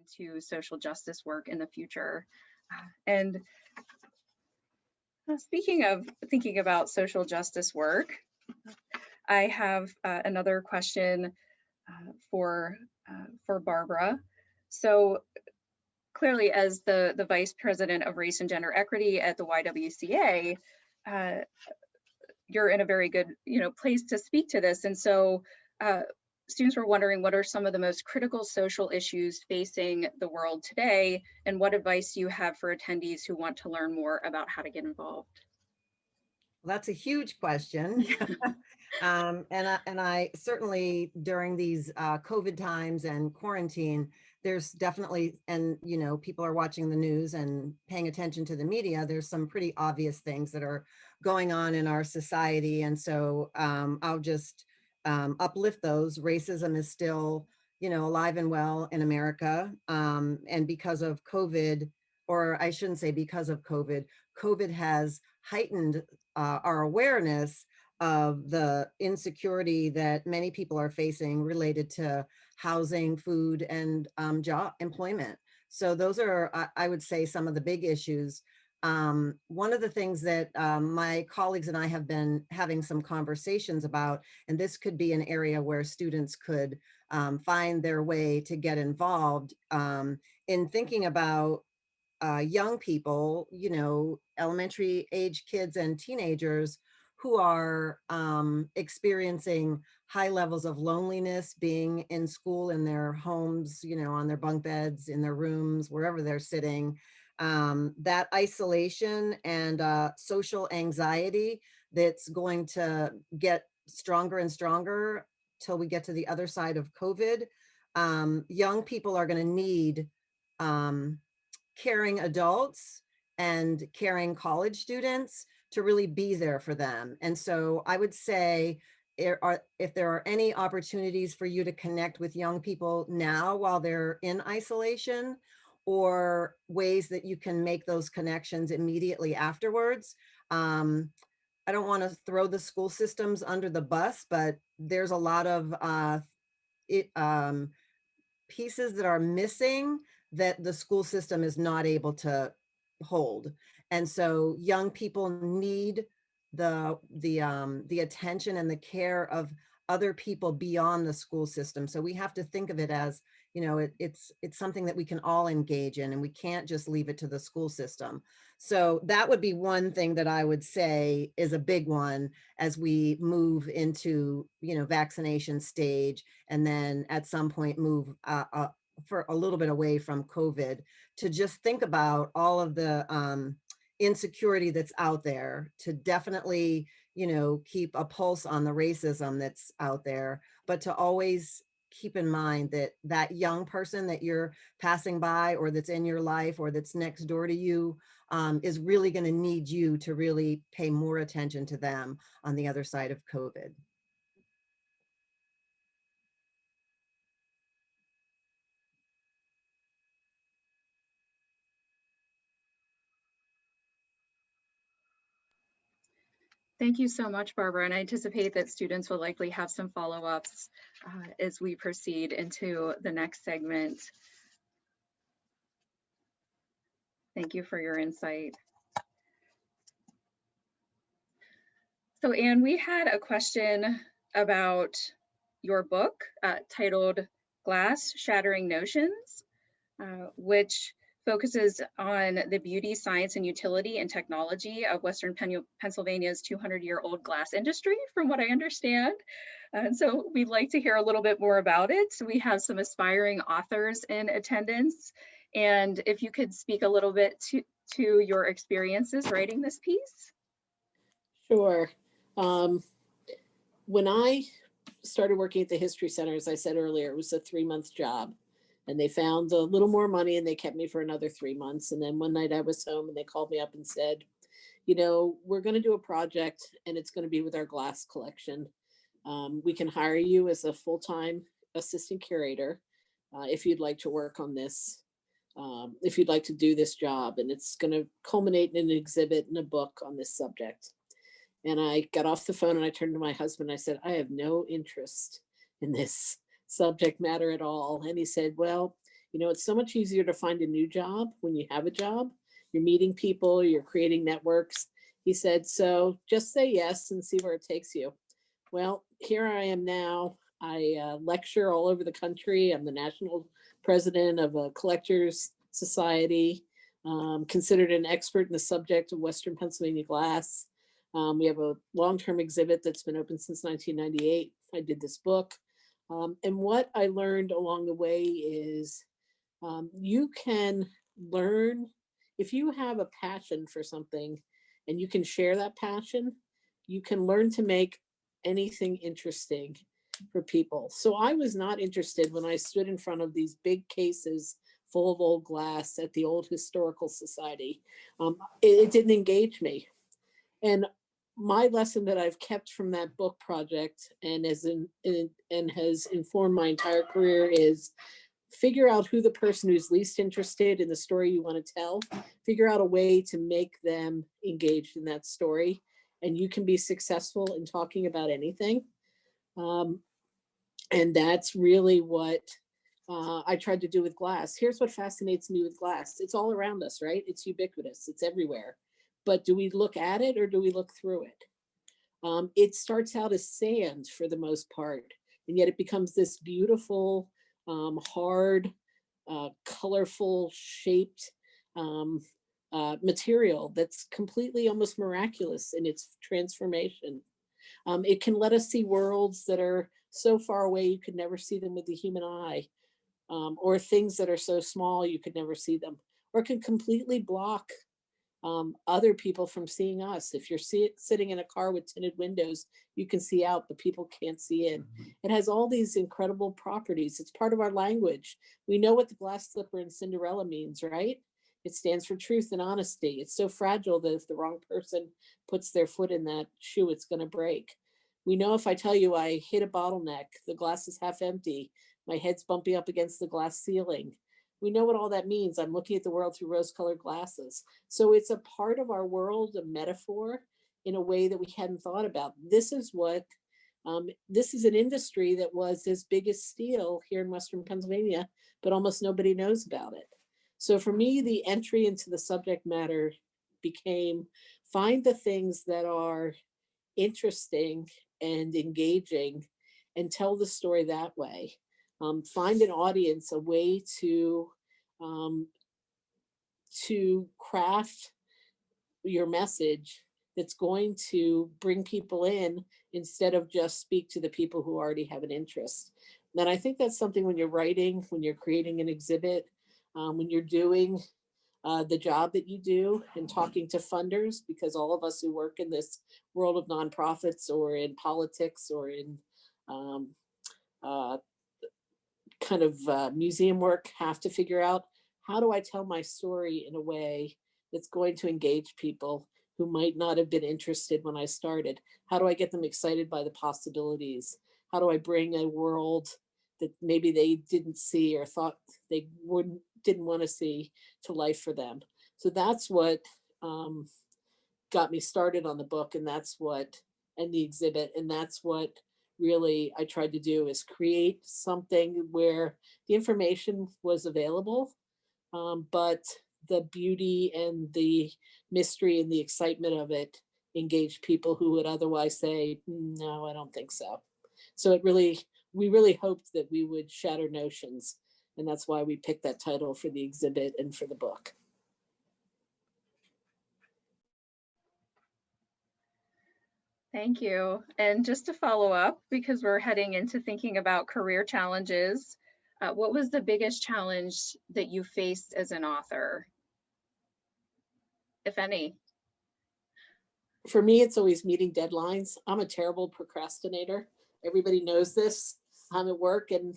into social justice work in the future. And speaking of thinking about social justice work, I have another question for Barbara. So clearly, as the Vice President of Race and Gender Equity at the YWCA, you're in a very good place to speak to this. And so students were wondering, what are some of the most critical social issues facing the world today, and what advice do you have for attendees who want to learn more about how to get involved? Well, that's a huge question. And I certainly, during these COVID times and quarantine, there's definitely, and people are watching the news and paying attention to the media, there's some pretty obvious things that are going on in our society. And so I'll just uplift those. Racism is still, alive and well in America. And because of COVID, or I shouldn't say because of COVID, COVID has heightened our awareness of the insecurity that many people are facing related to housing, food, and job employment. So those are, I would say, some of the big issues. One of the things that my colleagues and I have been having some conversations about, and this could be an area where students could find their way to get involved in thinking about young people, elementary age kids and teenagers who are experiencing high levels of loneliness, being in school, in their homes, on their bunk beds, in their rooms, wherever they're sitting. That isolation and social anxiety that's going to get stronger and stronger till we get to the other side of COVID. Young people are going to need caring adults and caring college students to really be there for them. And so I would say, if there are any opportunities for you to connect with young people now while they're in isolation, or ways that you can make those connections immediately afterwards. I don't want to throw the school systems under the bus, but there's a lot of pieces that are missing that the school system is not able to hold. And so young people need the attention and the care of other people beyond the school system. So we have to think of it as, it's something that we can all engage in, and we can't just leave it to the school system. So that would be one thing that I would say is a big one as we move into, vaccination stage, and then at some point move for a little bit away from COVID, to just think about all of the insecurity that's out there, to definitely, keep a pulse on the racism that's out there, but to always keep in mind that that young person that you're passing by, or that's in your life, or that's next door to you, is really going to need you to really pay more attention to them on the other side of COVID. Thank you so much, Barbara. And I anticipate that students will likely have some follow-ups as we proceed into the next segment. Thank you for your insight. So Anne, we had a question about your book titled Glass Shattering Notions, which focuses on the beauty, science, and utility and technology of Western Pennsylvania's 200-year-old glass industry, from what I understand. And so we'd like to hear a little bit more about it. So we have some aspiring authors in attendance. And if you could speak a little bit to your experiences writing this piece. Sure. When I started working at the History Center, as I said earlier, it was a 3-month job. And they found a little more money, and they kept me for another 3 months. And then one night I was home, and they called me up and said, we're going to do a project, and it's going to be with our glass collection. We can hire you as a full-time assistant curator if you'd like to work on this, if you'd like to do this job. And it's going to culminate in an exhibit and a book on this subject. And I got off the phone, and I turned to my husband, and I said, I have no interest in this subject matter at all. And he said, well, You know, it's so much easier to find a new job when you have a job. You're meeting people, you're creating networks. He said, so just say yes and see where it takes you. Well, here I am now. I lecture all over the country. I'm the national president of a collectors society, considered an expert in the subject of Western Pennsylvania glass. We have a long-term exhibit that's been open since 1998. I did this book. And what I learned along the way is you can learn, if you have a passion for something and you can share that passion, you can learn to make anything interesting for people. So I was not interested when I stood in front of these big cases full of old glass at the Old Historical Society. It didn't engage me. And my lesson that I've kept from that book project and has informed my entire career is figure out who the person who's least interested in the story you want to tell, figure out a way to make them engaged in that story, and you can be successful in talking about anything. And that's really what I tried to do with glass. Here's what fascinates me with glass. It's all around us, right? It's ubiquitous, it's everywhere. But do we look at it or do we look through it? It starts out as sand for the most part, and yet it becomes this beautiful, hard, colorful shaped material that's completely almost miraculous in its transformation. It can let us see worlds that are so far away you could never see them with the human eye, or things that are so small you could never see them, or it can completely block other people from seeing us. If you're sitting in a car with tinted windows, you can see out, but people can't see in. It has all these incredible properties. It's part of our language. We know what the glass slipper in Cinderella means, right? It stands for truth and honesty. It's so fragile that if the wrong person puts their foot in that shoe, it's going to break. We know if I tell you I hit a bottleneck, the glass is half empty, my head's bumping up against the glass ceiling. We know what all that means. I'm looking at the world through rose-colored glasses. So it's a part of our world, a metaphor in a way that we hadn't thought about. This is what, this is an industry that was as big as steel here in Western Pennsylvania, but almost nobody knows about it. So for me, the entry into the subject matter became find the things that are interesting and engaging and tell the story that way. Find an audience, a way to craft your message that's going to bring people in instead of just speak to the people who already have an interest. And I think that's something when you're writing, when you're creating an exhibit, when you're doing the job that you do and talking to funders, because all of us who work in this world of nonprofits or in politics or in kind of museum work have to figure out, how do I tell my story in a way that's going to engage people who might not have been interested when I started? How do I get them excited by the possibilities? How do I bring a world that maybe they didn't see or thought they didn't want to see to life for them? So that's what got me started on the book, and the exhibit, and that's what really I tried to do, is create something where the information was available, but the beauty and the mystery and the excitement of it engaged people who would otherwise say, no, I don't think so. So we really hoped that we would shatter notions. And that's why we picked that title for the exhibit and for the book. Thank you. And just to follow up, because we're heading into thinking about career challenges, what was the biggest challenge that you faced as an author, if any? For me, it's always meeting deadlines. I'm a terrible procrastinator. Everybody knows this. I'm at work, and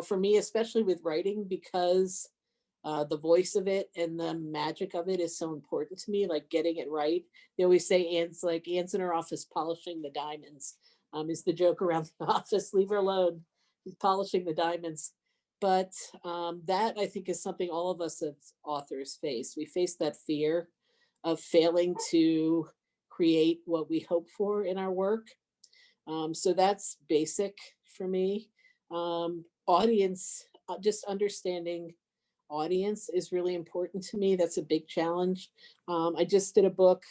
for me, especially with writing, because the voice of it and the magic of it is so important to me, like getting it right. They always say Anne's in her office polishing the diamonds, is the joke around the office. Leave her alone. She's polishing the diamonds. But that, I think, is something all of us as authors face. We face that fear of failing to create what we hope for in our work. So that's basic for me. Audience, just understanding audience is really important to me. That's a big challenge. I just did a book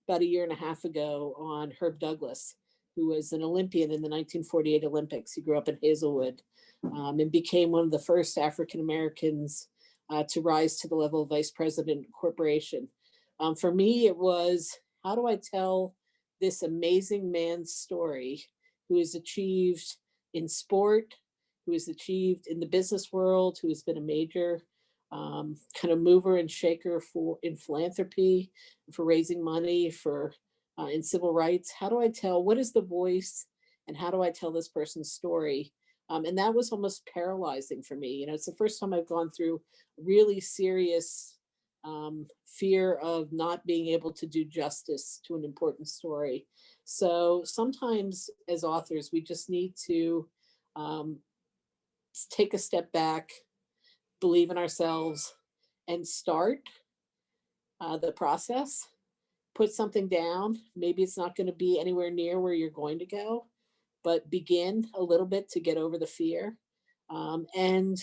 about a year and a half ago on Herb Douglas, who was an Olympian in the 1948 Olympics. He grew up in Hazelwood and became one of the first African Americans to rise to the level of vice president of a corporation. For me, it was, how do I tell this amazing man's story who has achieved in sport, who has achieved in the business world, who has been a major kind of mover and shaker in philanthropy, for raising money, for in civil rights. How do I tell, what is the voice, and how do I tell this person's story? And that was almost paralyzing for me. You know, it's the first time I've gone through really serious fear of not being able to do justice to an important story. So sometimes as authors, we just need to take a step back, believe in ourselves, and start the process. Put something down. Maybe it's not going to be anywhere near where you're going to go, but begin a little bit to get over the fear. And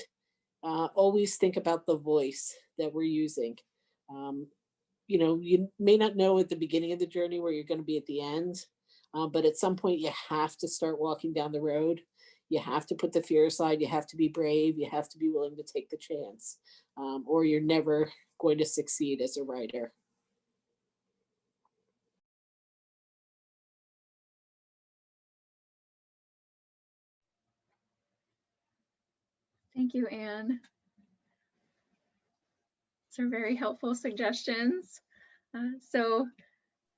always think about the voice that we're using. You know, you may not know at the beginning of the journey where you're going to be at the end, but at some point you have to start walking down the road. You have to put the fear aside. You have to be brave. You have to be willing to take the chance, or you're never going to succeed as a writer. Thank you, Anne. These are very helpful suggestions. So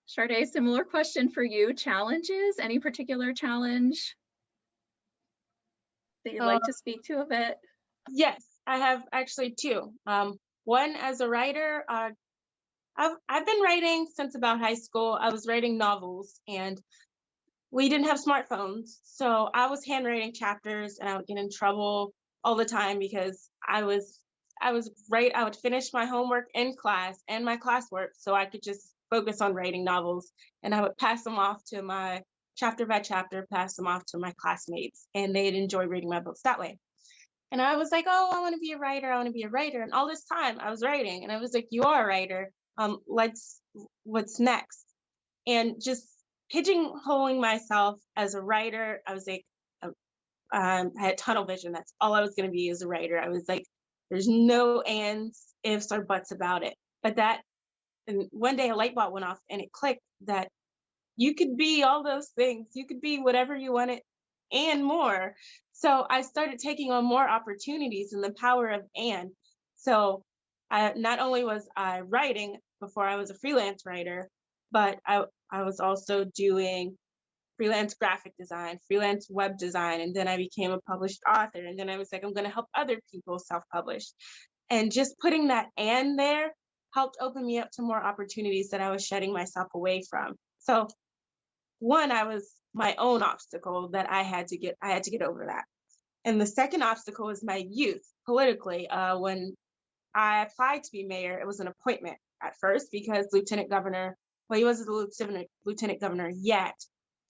Chardae, similar question for you. Challenges, any particular challenge that you'd like to speak to a bit? Yes, I have actually two. One, as a writer, I've been writing since about high school. I was writing novels, and we didn't have smartphones, so I was handwriting chapters, and I would get in trouble all the time because I would finish my homework in class and my classwork so I could just focus on writing novels, and I would pass them off to my chapter by chapter, pass them off to my classmates, and they'd enjoy reading my books that way. And I was like, oh, I want to be a writer. I want to be a writer. And all this time I was writing, and I was like, you are a writer. What's next? And just pigeonholing myself as a writer, I was like, I had tunnel vision. That's all I was going to be as a writer. I was like, there's no ands, ifs, or buts about it. And one day a light bulb went off, and it clicked that you could be all those things. You could be whatever you wanted and more. So I started taking on more opportunities and the power of and. So not only was I writing before I was a freelance writer, but I was also doing freelance graphic design, freelance web design, and then I became a published author. And then I was like, I'm going to help other people self-publish. And just putting that and there helped open me up to more opportunities that I was shutting myself away from. So one, I was my own obstacle that I had to get over that. And the second obstacle was my youth politically. When I applied to be mayor, it was an appointment at first because Lieutenant Governor, well, he wasn't the lieutenant governor yet.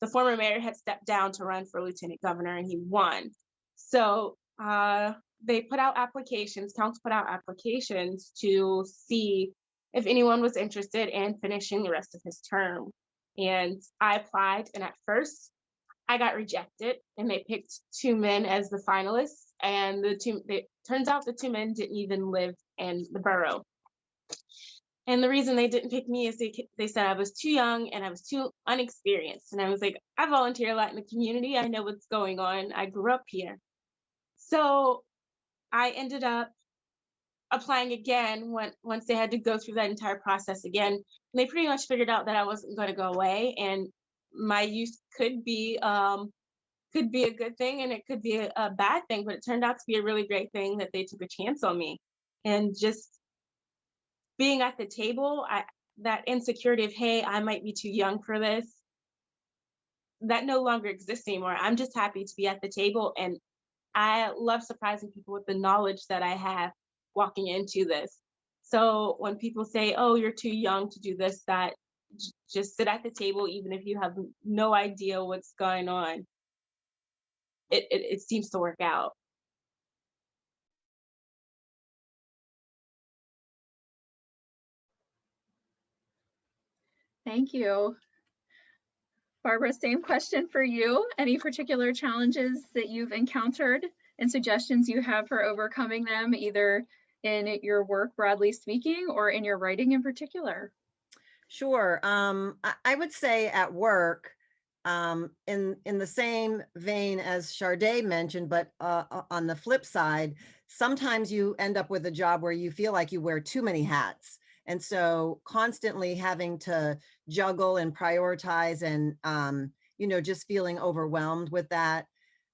The former mayor had stepped down to run for lieutenant governor, and he won. So they put out applications, council put out applications to see if anyone was interested in finishing the rest of his term. And I applied, and at first I got rejected, and they picked two men as the finalists. And it turns out the two men didn't even live in the borough. And the reason they didn't pick me is they said I was too young and I was too unexperienced. And I was like, I volunteer a lot in the community. I know what's going on. I grew up here. So I ended up applying again once they had to go through that entire process again. And they pretty much figured out that I wasn't going to go away, and my youth could be a good thing, and it could be a bad thing, but it turned out to be a really great thing that they took a chance on me. And just being at the table, that insecurity of, hey, I might be too young for this, that no longer exists anymore. I'm just happy to be at the table, and I love surprising people with the knowledge that I have walking into this. So when people say, oh, you're too young to do this, that, just sit at the table, even if you have no idea what's going on. It seems to work out. Thank you. Barbara, same question for you. Any particular challenges that you've encountered and suggestions you have for overcoming them, either in your work broadly speaking or in your writing in particular? Sure. I would say at work, in the same vein as Chardae mentioned, but on the flip side, sometimes you end up with a job where you feel like you wear too many hats. And so constantly having to juggle and prioritize and, just feeling overwhelmed with that.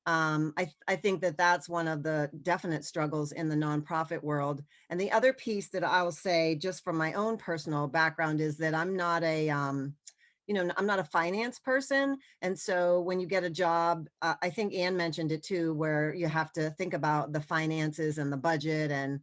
I think that that's one of the definite struggles in the nonprofit world. And the other piece that I'll say just from my own personal background is that I'm not I'm not a finance person. And so when you get a job, I think Anne mentioned it too, where you have to think about the finances and the budget and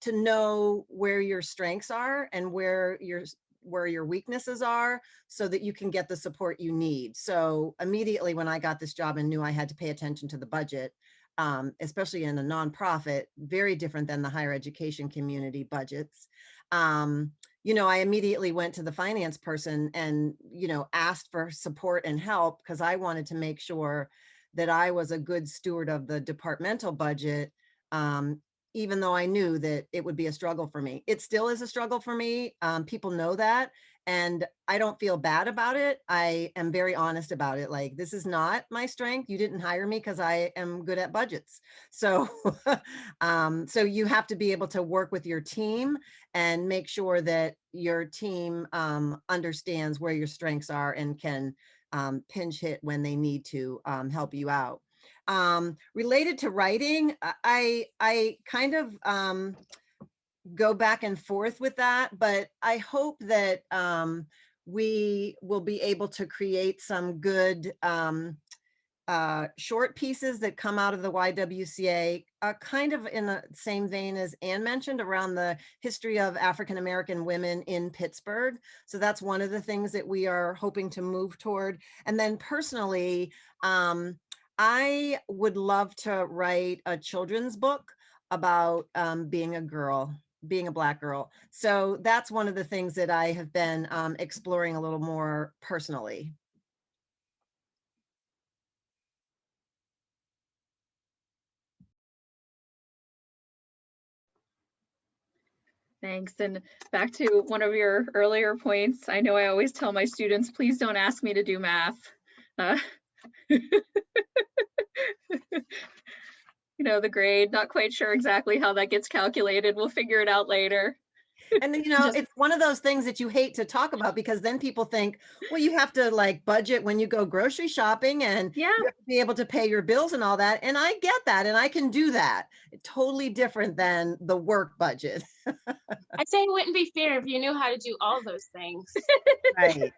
to know where your strengths are and where your weaknesses are so that you can get the support you need. So immediately when I got this job and knew I had to pay attention to the budget, especially in a nonprofit, very different than the higher education community budgets. I immediately went to the finance person and, asked for support and help because I wanted to make sure that I was a good steward of the departmental budget, even though I knew that it would be a struggle for me. It still is a struggle for me. People know that. And I don't feel bad about it. I am very honest about it. Like, this is not my strength. You didn't hire me because I am good at budgets. So, so you have to be able to work with your team and make sure that your team understands where your strengths are and can pinch hit when they need to help you out. Related to writing, I kind of go back and forth with that, but I hope that we will be able to create some good short pieces that come out of the YWCA, kind of in the same vein as Anne mentioned around the history of African-American women in Pittsburgh. So that's one of the things that we are hoping to move toward. And then personally, I would love to write a children's book about being a girl, being a Black girl. So that's one of the things that I have been exploring a little more personally. Thanks. And back to one of your earlier points, I know I always tell my students, please don't ask me to do math. The grade, not quite sure exactly how that gets calculated. We'll figure it out later. And it's one of those things that you hate to talk about because then people think, well, you have to like budget when you go grocery shopping and you have to be able to pay your bills and all that. And I get that and I can do that. It's totally different than the work budget. I'd say it wouldn't be fair if you knew how to do all those things. Right.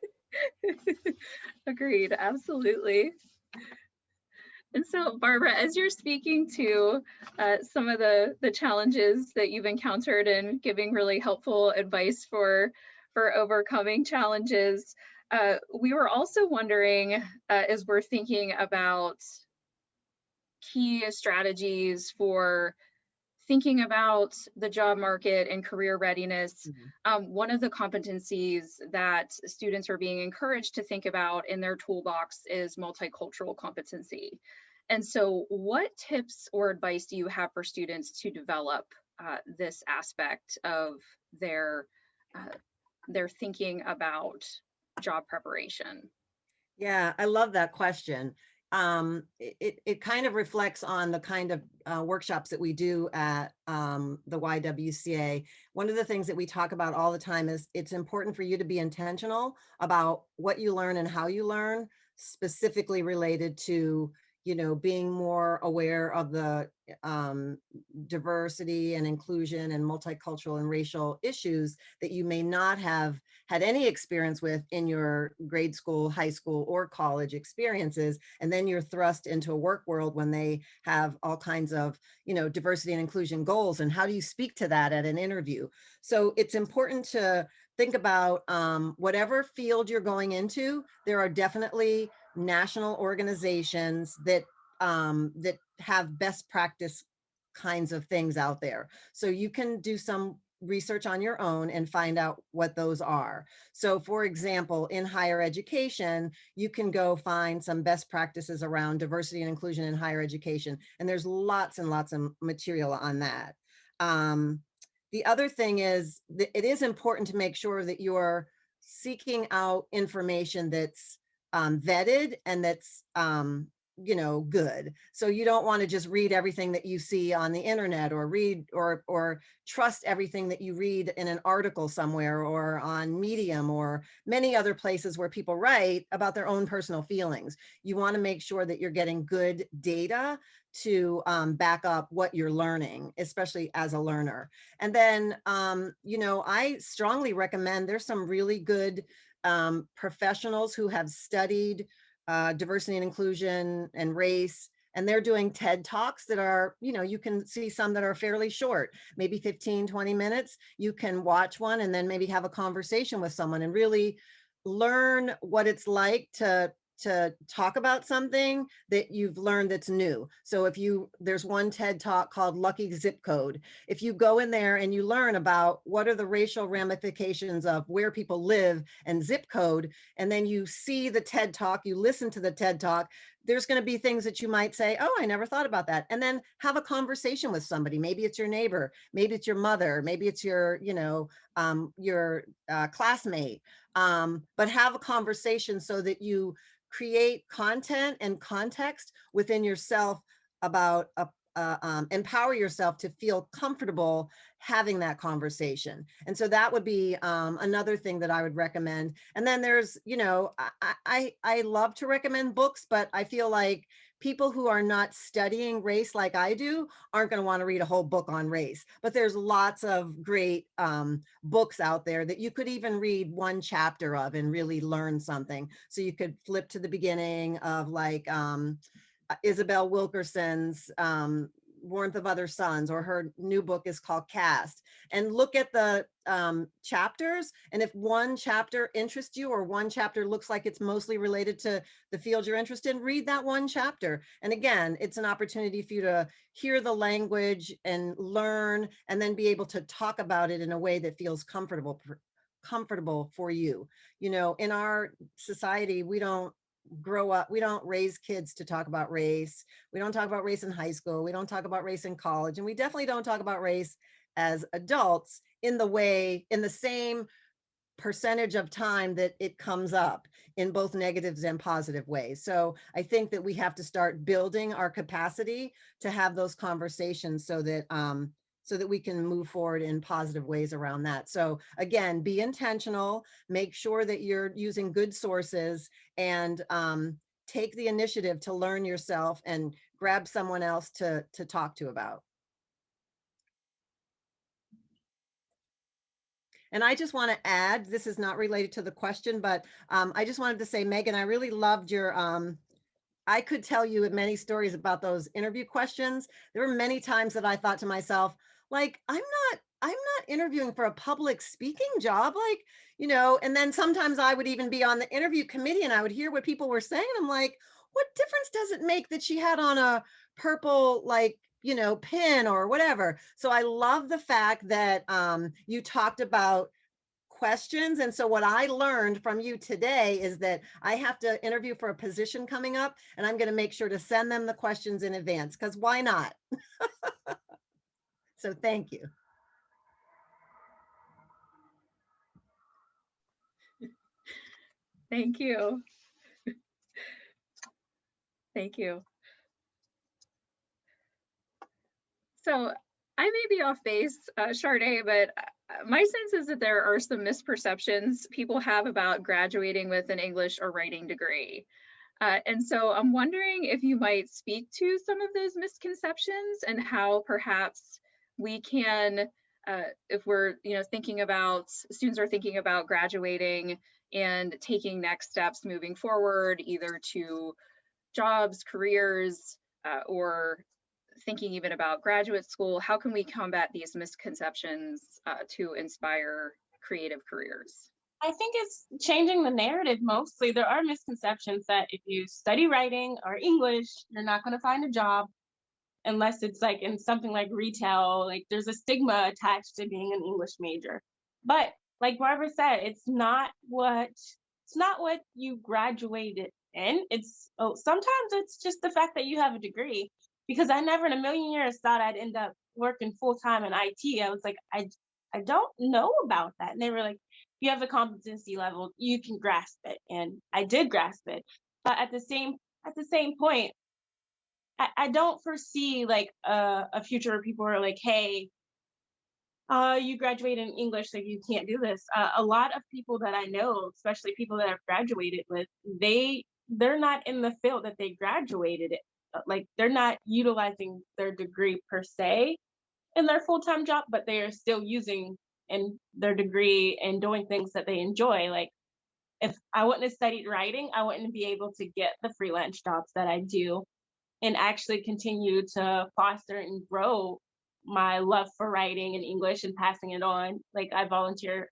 Agreed, absolutely. And so, Barbara, as you're speaking to some of the challenges that you've encountered and giving really helpful advice for overcoming challenges, we were also wondering, as we're thinking about key strategies for thinking about the job market and career readiness, one of the competencies that students are being encouraged to think about in their toolbox is multicultural competency. And so what tips or advice do you have for students to develop this aspect of their thinking about job preparation? Yeah, I love that question. It kind of reflects on the kind of workshops that we do at the YWCA. One of the things that we talk about all the time is it's important for you to be intentional about what you learn and how you learn, specifically related to being more aware of the diversity and inclusion and multicultural and racial issues that you may not have had any experience with in your grade school, high school, or college experiences. And then you're thrust into a work world when they have all kinds of, diversity and inclusion goals. And how do you speak to that at an interview? So it's important to think about whatever field you're going into. There are definitely national organizations that that have best practice kinds of things out there. So you can do some research on your own and find out what those are. So for example, in higher education, you can go find some best practices around diversity and inclusion in higher education. And there's lots and lots of material on that. The other thing is that it is important to make sure that you're seeking out information that's vetted and that's good. So you don't want to just read everything that you see on the internet, or read or trust everything that you read in an article somewhere or on Medium or many other places where people write about their own personal feelings. You want to make sure that you're getting good data to back up what you're learning, especially as a learner. And then, I strongly recommend, there's some really good professionals who have studied diversity and inclusion and race, and they're doing TED Talks that are, you can see some that are fairly short, maybe 15, 20 minutes. You can watch one and then maybe have a conversation with someone and really learn what it's like to talk about something that you've learned that's new. So there's one TED Talk called Lucky Zip Code. If you go in there and you learn about what are the racial ramifications of where people live and zip code, and then you see the TED Talk, you listen to the TED Talk, there's going to be things that you might say, oh, I never thought about that. And then have a conversation with somebody. Maybe it's your neighbor, maybe it's your mother, maybe it's your classmate, but have a conversation so that you create content and context within yourself about empower yourself to feel comfortable having that conversation. And so that would be another thing that I would recommend. And then there's, I love to recommend books, but I feel like people who are not studying race like I do aren't going to want to read a whole book on race. But there's lots of great books out there that you could even read one chapter of and really learn something. So you could flip to the beginning of like Isabel Wilkerson's Warmth of Other Suns, or her new book is called Caste, and look at the chapters. And if one chapter interests you, or one chapter looks like it's mostly related to the field you're interested in, read that one chapter. And again, it's an opportunity for you to hear the language and learn, and then be able to talk about it in a way that feels comfortable for you. In our society, we don't raise kids to talk about race. We don't talk about race in high school. We don't talk about race in college. And we definitely don't talk about race as adults in the same percentage of time that it comes up, in both negatives and positive ways. So I think that we have to start building our capacity to have those conversations so that we can move forward in positive ways around that. So again, be intentional, make sure that you're using good sources, and take the initiative to learn yourself and grab someone else to talk to about. And I just want to add, this is not related to the question, but I just wanted to say, Megan, I really loved your, I could tell you many stories about those interview questions. There were many times that I thought to myself, like, I'm not interviewing for a public speaking job, and then sometimes I would even be on the interview committee and I would hear what people were saying. And I'm like, what difference does it make that she had on a purple, pin or whatever? So I love the fact that you talked about questions. And so what I learned from you today is that I have to interview for a position coming up, and I'm going to make sure to send them the questions in advance, because why not? So thank you. Thank you. Thank you. So I may be off base, Chardae, but my sense is that there are some misperceptions people have about graduating with an English or writing degree. And so I'm wondering if you might speak to some of those misconceptions, and how perhaps we can, if we're thinking about, students are thinking about graduating and taking next steps moving forward, either to jobs, careers, or thinking even about graduate school, how can we combat these misconceptions to inspire creative careers? I think it's changing the narrative mostly. There are misconceptions that if you study writing or English, you're not going to find a job. unless it's like in something like retail, like there's a stigma attached to being an English major. But like Barbara said, it's not what you graduated in. Sometimes it's just the fact that you have a degree, because I never in a million years thought I'd end up working full-time in IT. I was like, I don't know about that. And they were like, you have the competency level, you can grasp it. And I did grasp it. But at the same point, I don't foresee like a future where people are like, hey, you graduated in English, so you can't do this. A lot of people that I know, especially people that I've graduated with, they're not in the field that they graduated in. Like they're not utilizing their degree per se in their full-time job, but they are still using in their degree and doing things that they enjoy. Like if I wouldn't have studied writing, I wouldn't be able to get the freelance jobs that I do and actually continue to foster and grow my love for writing in English and passing it on. Like I volunteer,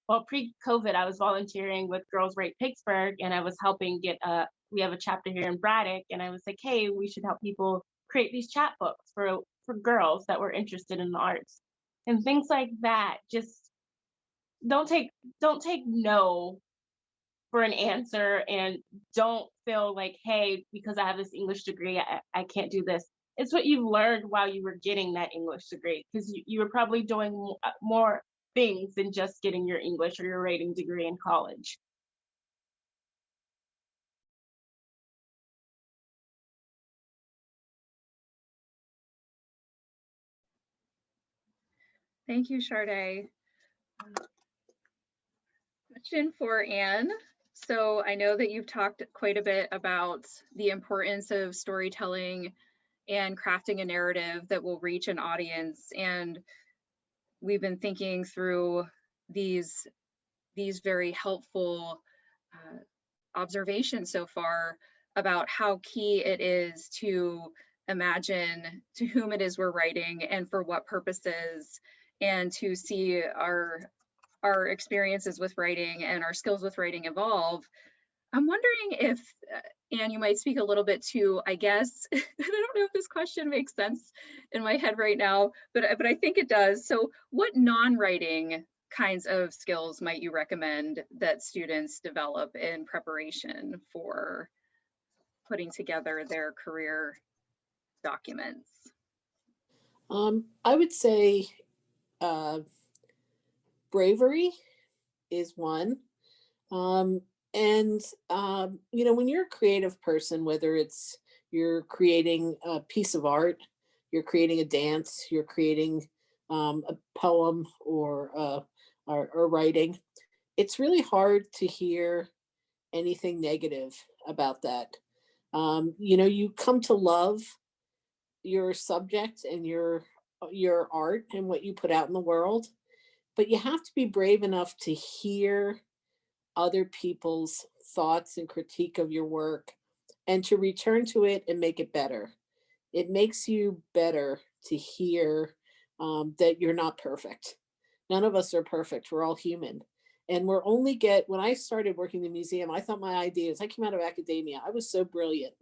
well, pre-COVID, I was volunteering with Girls Write Pittsburgh, and I was helping we have a chapter here in Braddock, and I was like, hey, we should help people create these chat books for girls that were interested in the arts and things like that. Just don't take no for an answer, and don't feel like, hey, because I have this English degree, I can't do this. It's what you've learned while you were getting that English degree, because you were probably doing more things than just getting your English or your writing degree in college. Thank you, Chardae. Question for Anne. So I know that you've talked quite a bit about the importance of storytelling and crafting a narrative that will reach an audience. And we've been thinking through these very helpful observations so far about how key it is to imagine to whom it is we're writing and for what purposes, and to see our experiences with writing and our skills with writing evolve. I'm wondering if, Anne, you might speak a little bit to, I guess, I don't know if this question makes sense in my head right now, but I think it does. So what non-writing kinds of skills might you recommend that students develop in preparation for putting together their career documents? I would say bravery is one. When you're a creative person, whether it's you're creating a piece of art, you're creating a dance, you're creating a poem or writing, it's really hard to hear anything negative about that. You come to love your subject and your art and what you put out in the world, but you have to be brave enough to hear other people's thoughts and critique of your work and to return to it and make it better. It makes you better to hear that you're not perfect. None of us are perfect. We're all human. And when I started working in the museum, I thought my ideas, I came out of academia, I was so brilliant.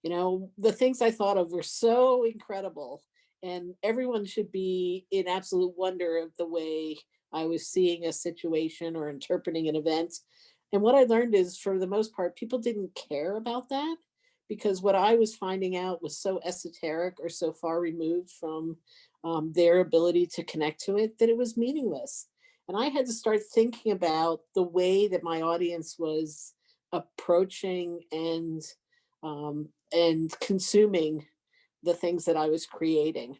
The things I thought of were so incredible, and everyone should be in absolute wonder of the way I was seeing a situation or interpreting an event. And what I learned is, for the most part, people didn't care about that, because what I was finding out was so esoteric or so far removed from their ability to connect to it that it was meaningless. And I had to start thinking about the way that my audience was approaching and consuming the things that I was creating,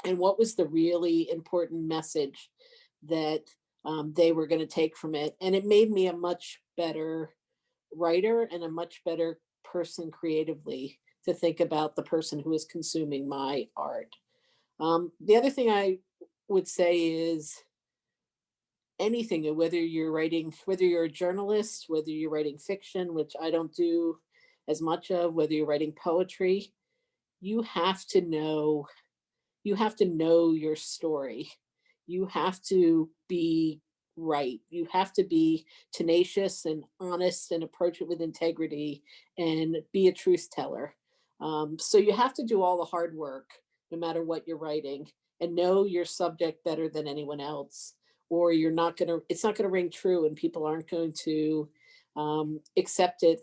and what was the really important message that they were going to take from it. And it made me a much better writer and a much better person creatively, to think about the person who is consuming my art. The other thing I would say is anything, whether you're a journalist, whether you're writing fiction, which I don't do as much of, whether you're writing poetry, you have to know your story. You have to be right. You have to be tenacious and honest and approach it with integrity and be a truth teller. So you have to do all the hard work, no matter what you're writing, and know your subject better than anyone else, or it's not gonna ring true and people aren't going to accept it,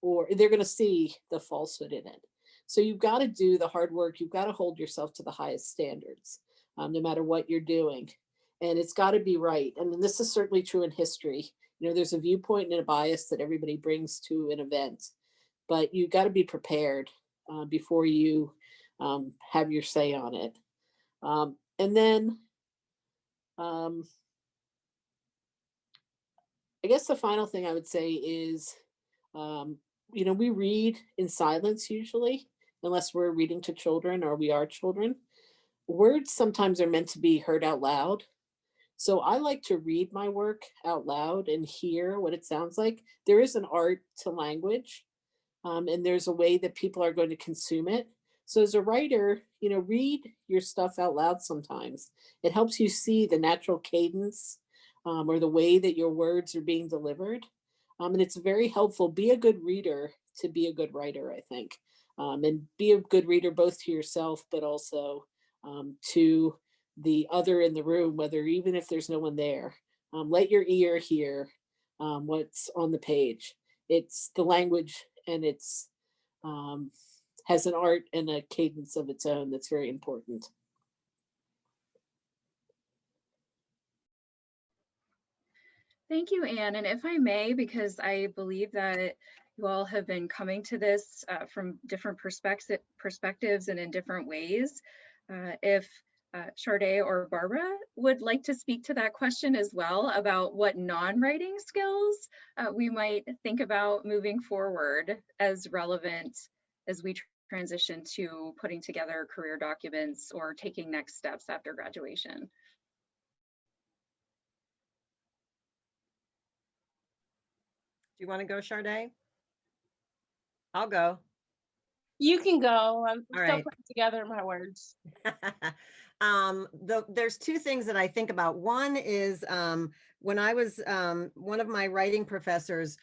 or they're gonna see the falsehood in it. So you've got to do the hard work. You've got to hold yourself to the highest standards, no matter what you're doing. And it's got to be right. And this is certainly true in history. There's a viewpoint and a bias that everybody brings to an event, but you got to be prepared before you have your say on it. And then I guess the final thing I would say is, we read in silence usually, unless we're reading to children or we are children. Words sometimes are meant to be heard out loud. So I like to read my work out loud and hear what it sounds like. There is an art to language, and there's a way that people are going to consume it. So as a writer, read your stuff out loud sometimes. It helps you see the natural cadence or the way that your words are being delivered. And it's very helpful. Be a good reader to be a good writer, I think. And be a good reader both to yourself, but also to the other in the room, even if there's no one there. Let your ear hear what's on the page. It's the language, and it's has an art and a cadence of its own that's very important. Thank you, Anne. And if I may, because I believe that you all have been coming to this from different perspectives and in different ways, if Chardae or Barbara would like to speak to that question as well about what non-writing skills we might think about moving forward as relevant as we transition to putting together career documents or taking next steps after graduation. Do you want to go, Chardae? I'll go. You can go. I'm All still right. putting together my words. There's two things that I think about. One is when I was one of my writing professors,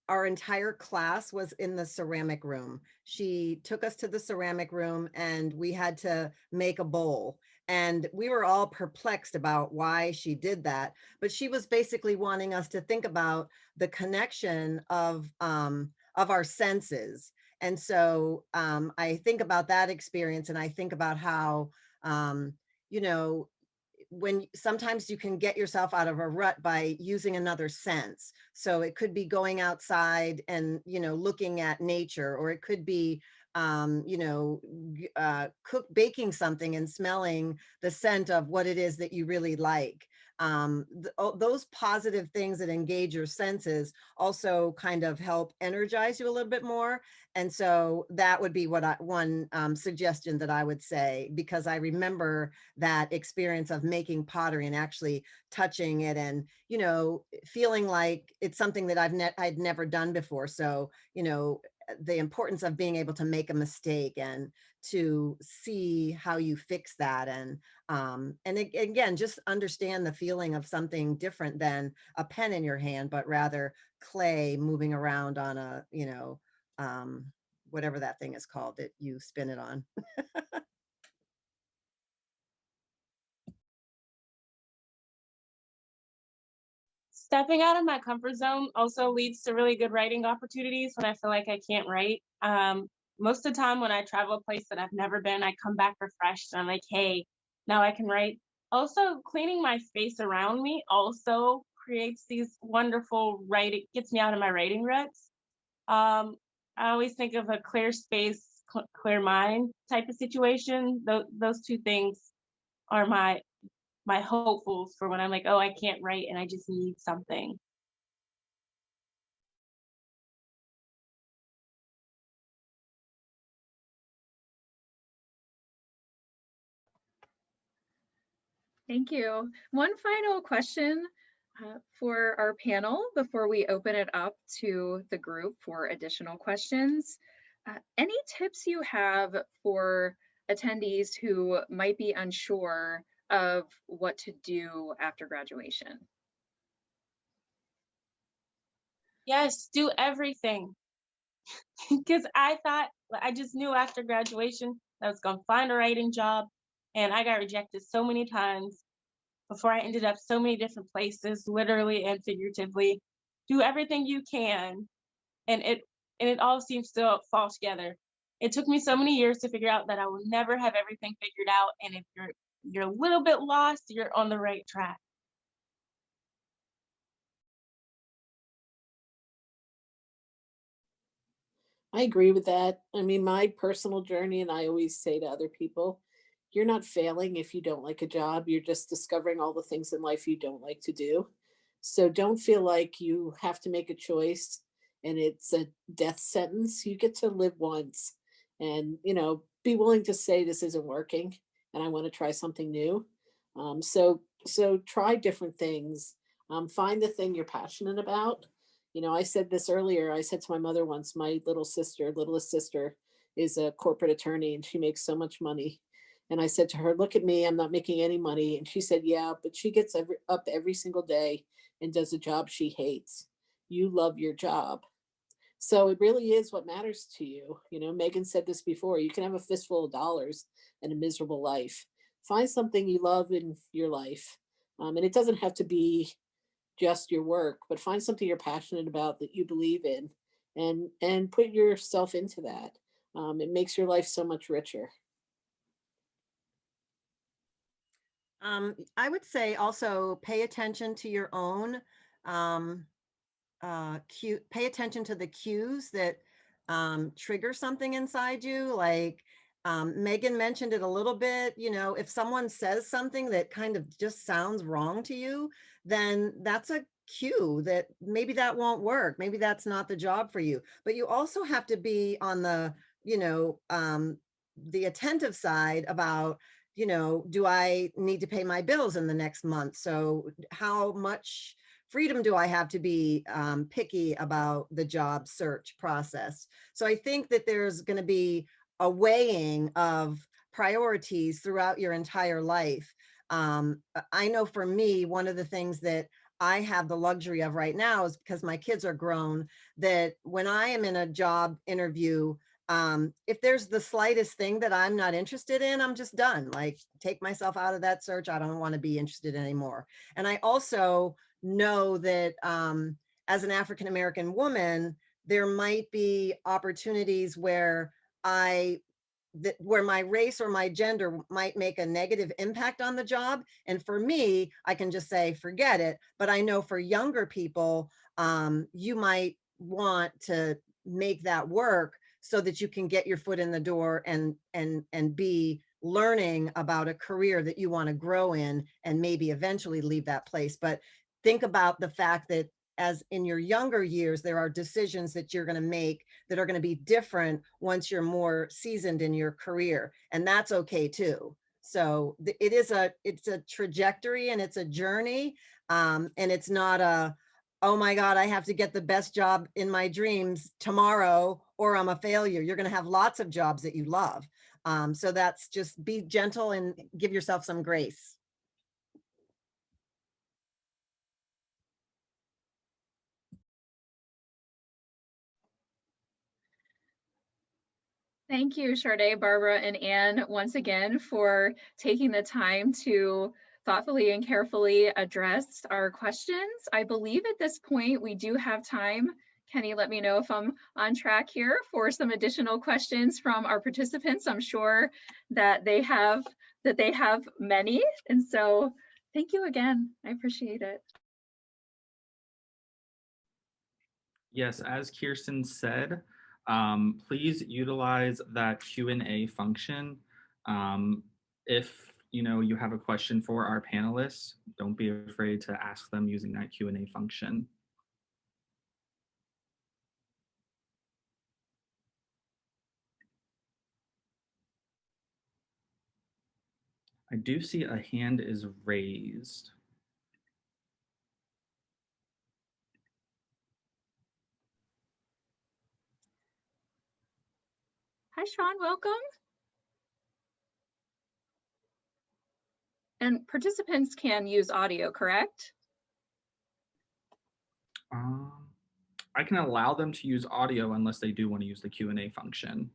our entire class was in the ceramic room. She took us to the ceramic room and we had to make a bowl. And we were all perplexed about why she did that. But she was basically wanting us to think about the connection of our senses. And so I think about that experience, and I think about how, when sometimes you can get yourself out of a rut by using another sense. So it could be going outside and, looking at nature, or it could be, baking something and smelling the scent of what it is that you really like. Those positive things that engage your senses also kind of help energize you a little bit more. And so that would be one suggestion that I would say, because I remember that experience of making pottery and actually touching it and, feeling like it's something that I'd never done before. So, the importance of being able to make a mistake and to see how you fix that. And again, just understand the feeling of something different than a pen in your hand, but rather clay moving around on a, whatever that thing is called that you spin it on. Stepping out of my comfort zone also leads to really good writing opportunities when I feel like I can't write. Most of the time when I travel a place that I've never been, I come back refreshed and I'm like, hey, now I can write. Also, cleaning my space around me also creates these wonderful writing, gets me out of my writing ruts. I always think of a clear space, clear mind type of situation. Those two things are my hopefuls for when I'm like, oh, I can't write and I just need something. Thank you. One final question for our panel before we open it up to the group for additional questions. Any tips you have for attendees who might be unsure of what to do after graduation? Yes, do everything. because I thought, I just knew after graduation I was going to find a writing job. And I got rejected so many times before I ended up so many different places, literally and figuratively. Do everything you can, and it all seems to fall together. It took me so many years to figure out that I will never have everything figured out, and if you're a little bit lost, you're on the right track. I agree with that. I mean, my personal journey, and I always say to other people, you're not failing if you don't like a job. You're just discovering all the things in life you don't like to do. So don't feel like you have to make a choice and it's a death sentence. You get to live once and, be willing to say this isn't working and I want to try something new. So try different things. Find the thing you're passionate about. I said this earlier. I said to my mother once, my littlest sister is a corporate attorney and she makes so much money. And I said to her, look at me, I'm not making any money. And she said, yeah, but she gets up every single day and does a job she hates. You love your job. So it really is what matters to you. Megan said this before, you can have a fistful of dollars and a miserable life. Find something you love in your life. And it doesn't have to be just your work, but find something you're passionate about that you believe in and put yourself into that. It makes your life so much richer. I would say also pay attention to your own pay attention to the cues that trigger something inside you. Like Megan mentioned it a little bit, if someone says something that kind of just sounds wrong to you, then that's a cue that maybe that won't work. Maybe that's not the job for you. But you also have to be on the attentive side about, do I need to pay my bills in the next month? So how much freedom do I have to be picky about the job search process? So I think that there's going to be a weighing of priorities throughout your entire life. I know for me, one of the things that I have the luxury of right now is because my kids are grown, that when I am in a job interview, if there's the slightest thing that I'm not interested in, I'm just done. Like, take myself out of that search. I don't want to be interested anymore. And I also know that as an African-American woman, there might be opportunities where where my race or my gender might make a negative impact on the job. And for me, I can just say, forget it. But I know for younger people, you might want to make that work so that you can get your foot in the door and be learning about a career that you want to grow in and maybe eventually leave that place. But think about the fact that as in your younger years, there are decisions that you're going to make that are going to be different once you're more seasoned in your career. And that's okay too. So it's a trajectory and it's a journey. And it's not oh my God, I have to get the best job in my dreams tomorrow or I'm a failure. You're going to have lots of jobs that you love. So that's just be gentle and give yourself some grace. Thank you, Chardae, Barbara, and Anne, once again for taking the time to thoughtfully and carefully address our questions. I believe at this point we do have time. Kenny, let me know if I'm on track here for some additional questions from our participants. I'm sure that they have many, and so thank you again. I appreciate it. Yes, as Kirsten said, please utilize that Q&A function. If you have a question for our panelists, don't be afraid to ask them using that Q&A function. I do see a hand is raised. Hi, Sean, welcome. And participants can use audio, correct? I can allow them to use audio unless they do want to use the Q&A function.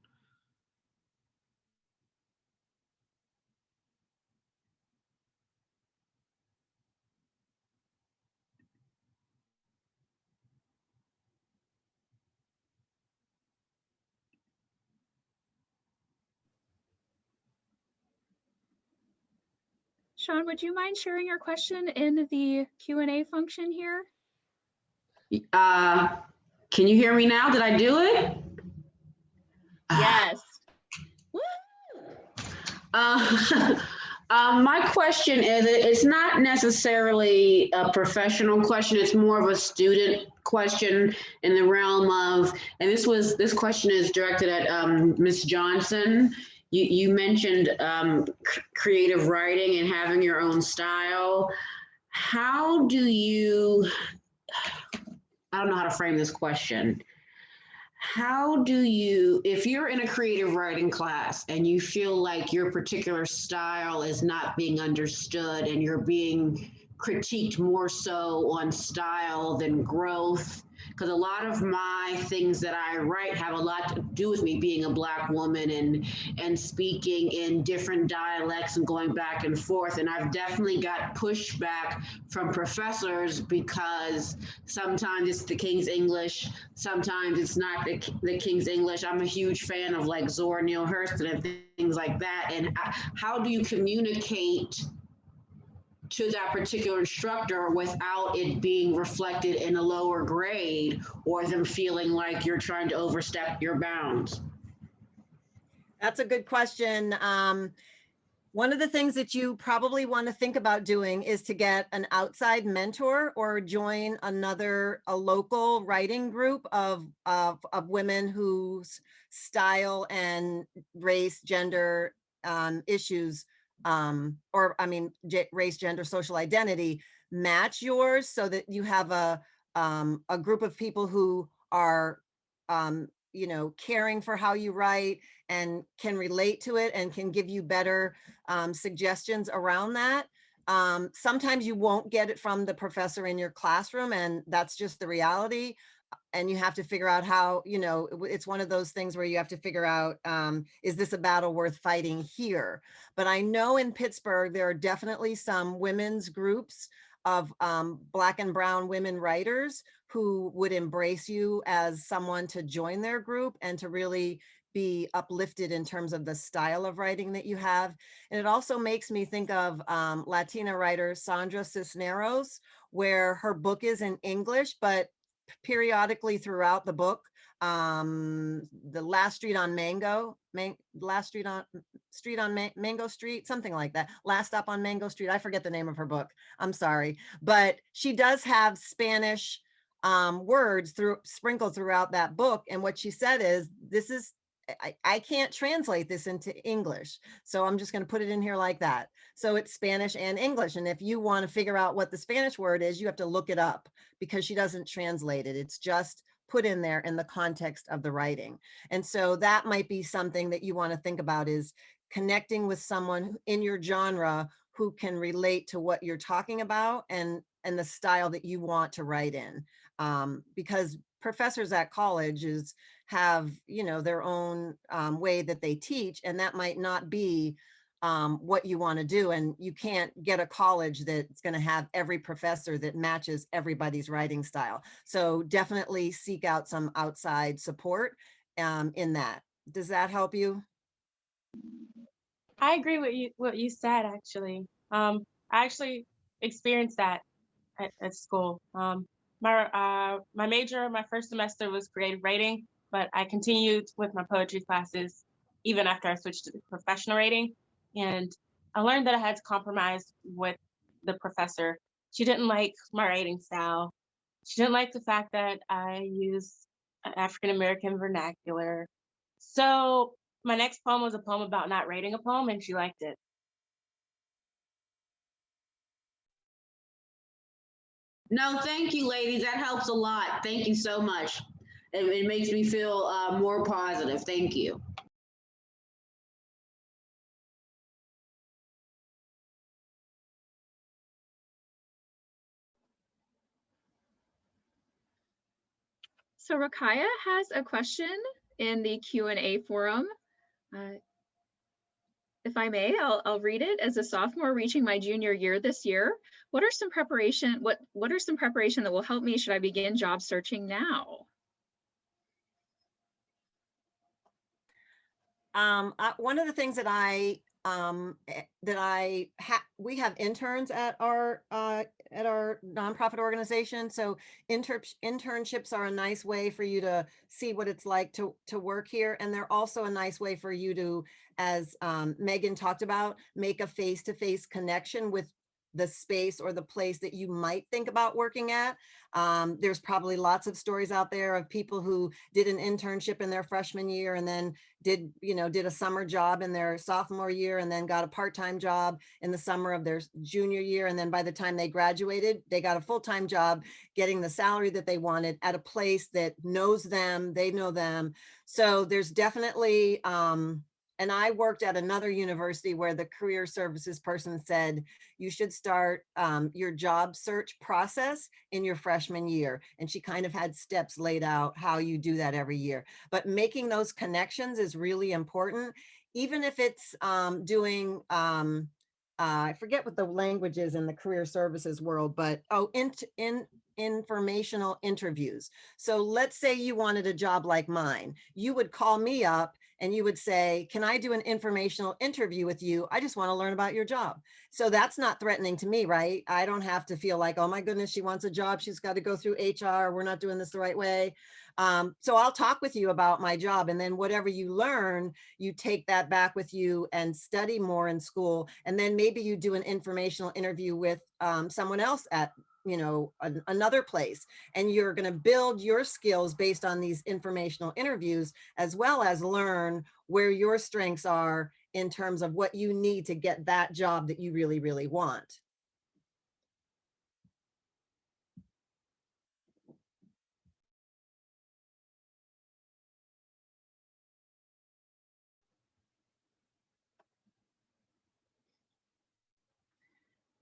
Sean, would you mind sharing your question in the Q&A function here? Can you hear me now? Did I do it? Yes. My question is, it's not necessarily a professional question, it's more of a student question in the realm of, and this question is directed at Ms. Johnson. You mentioned creative writing and having your own style. How do you, I don't know how to frame this question. How do you, if you're in a creative writing class and you feel like your particular style is not being understood and you're being critiqued more so on style than growth? Because a lot of my things that I write have a lot to do with me being a Black woman and speaking in different dialects and going back and forth. And I've definitely got pushback from professors because sometimes it's the King's English, sometimes it's not the King's English. I'm a huge fan of like Zora Neale Hurston and things like that. And how do you communicate to that particular instructor without it being reflected in a lower grade or them feeling like you're trying to overstep your bounds? That's a good question. One of the things that you probably want to think about doing is to get an outside mentor or join a local writing group of women whose style and race, gender issues, race, gender, social identity match yours, so that you have a group of people who are caring for how you write and can relate to it and can give you better suggestions around that. Sometimes you won't get it from the professor in your classroom, and that's just the reality. And you have to figure out how, it's one of those things where you have to figure out, is this a battle worth fighting here? But I know in Pittsburgh, there are definitely some women's groups of Black and brown women writers who would embrace you as someone to join their group and to really be uplifted in terms of the style of writing that you have. And it also makes me think of Latina writer Sandra Cisneros, where her book is in English, but periodically throughout the book, the last street on Mango Street, something like that. Last stop on Mango Street. I forget the name of her book. I'm sorry, but she does have Spanish words sprinkled throughout that book. And what she said is, I can't translate this into English, so I'm just going to put it in here like that. So it's Spanish and English. And if you want to figure out what the Spanish word is, you have to look it up, because she doesn't translate it. It's just put in there in the context of the writing. And so that might be something that you want to think about, is connecting with someone in your genre who can relate to what you're talking about and the style that you want to write in. Because professors at colleges have, their own way that they teach, and that might not be what you want to do. And you can't get a college that's going to have every professor that matches everybody's writing style. So definitely seek out some outside support in that. Does that help you? I agree with what you said, actually. I actually experienced that at school. My major, my first semester was creative writing, but I continued with my poetry classes even after I switched to professional writing. And I learned that I had to compromise with the professor. She didn't like my writing style. She didn't like the fact that I use African-American vernacular. So my next poem was a poem about not writing a poem, and she liked it. No, thank you, ladies. That helps a lot. Thank you so much. It makes me feel more positive. Thank you. So Rakaya has a question in the Q&A forum. If I may, I'll read it. As a sophomore reaching my junior year this year, what are some preparation that will help me should I begin job searching now? One of the things that we have interns at our nonprofit organization. So internships are a nice way for you to see what it's like to work here. And they're also a nice way for you to, as Megan talked about, make a face-to-face connection with the space or the place that you might think about working at. There's probably lots of stories out there of people who did an internship in their freshman year and then did a summer job in their sophomore year and then got a part-time job in the summer of their junior year. And then by the time they graduated, they got a full-time job getting the salary that they wanted at a place that knows them, they know them. So there's definitely, and I worked at another university where the career services person said, you should start your job search process in your freshman year. And she kind of had steps laid out how you do that every year. But making those connections is really important, even if it's doing, I forget what the language is in the career services world, but informational interviews. So let's say you wanted a job like mine. You would call me up and you would say, can I do an informational interview with you? I just want to learn about your job. So that's not threatening to me, right? I don't have to feel like, oh my goodness, she wants a job. She's got to go through HR. We're not doing this the right way. So I'll talk with you about my job. And then whatever you learn, you take that back with you and study more in school. And then maybe you do an informational interview with someone else at another place, and you're going to build your skills based on these informational interviews, as well as learn where your strengths are in terms of what you need to get that job that you really, really want.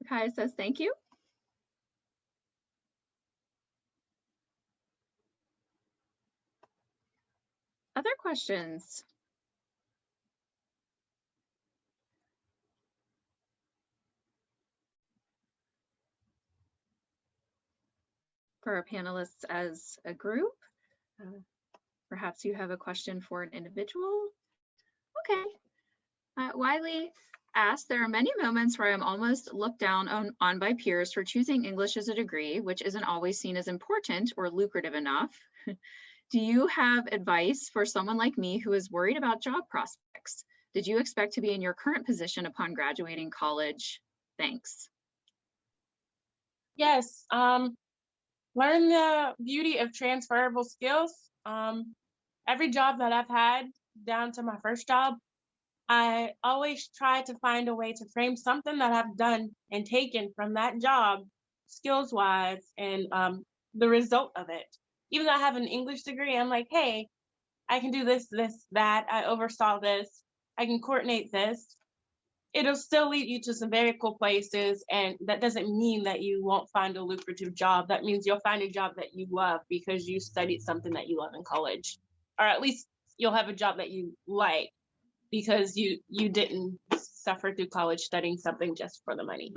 Kaya says thank you. Other questions? For our panelists as a group, perhaps you have a question for an individual. Okay. Wiley asked, there are many moments where I'm almost looked down on by peers for choosing English as a degree, which isn't always seen as important or lucrative enough. Do you have advice for someone like me who is worried about job prospects? Did you expect to be in your current position upon graduating college? Thanks. Yes, learn the beauty of transferable skills. Every job that I've had, down to my first job, I always try to find a way to frame something that I've done and taken from that job, skills-wise, and the result of it. Even though I have an English degree, I'm like, hey, I can do this, this, that. I oversaw this. I can coordinate this. It'll still lead you to some very cool places, and that doesn't mean that you won't find a lucrative job. That means you'll find a job that you love because you studied something that you love in college, or at least you'll have a job that you like because you didn't suffer through college studying something just for the money.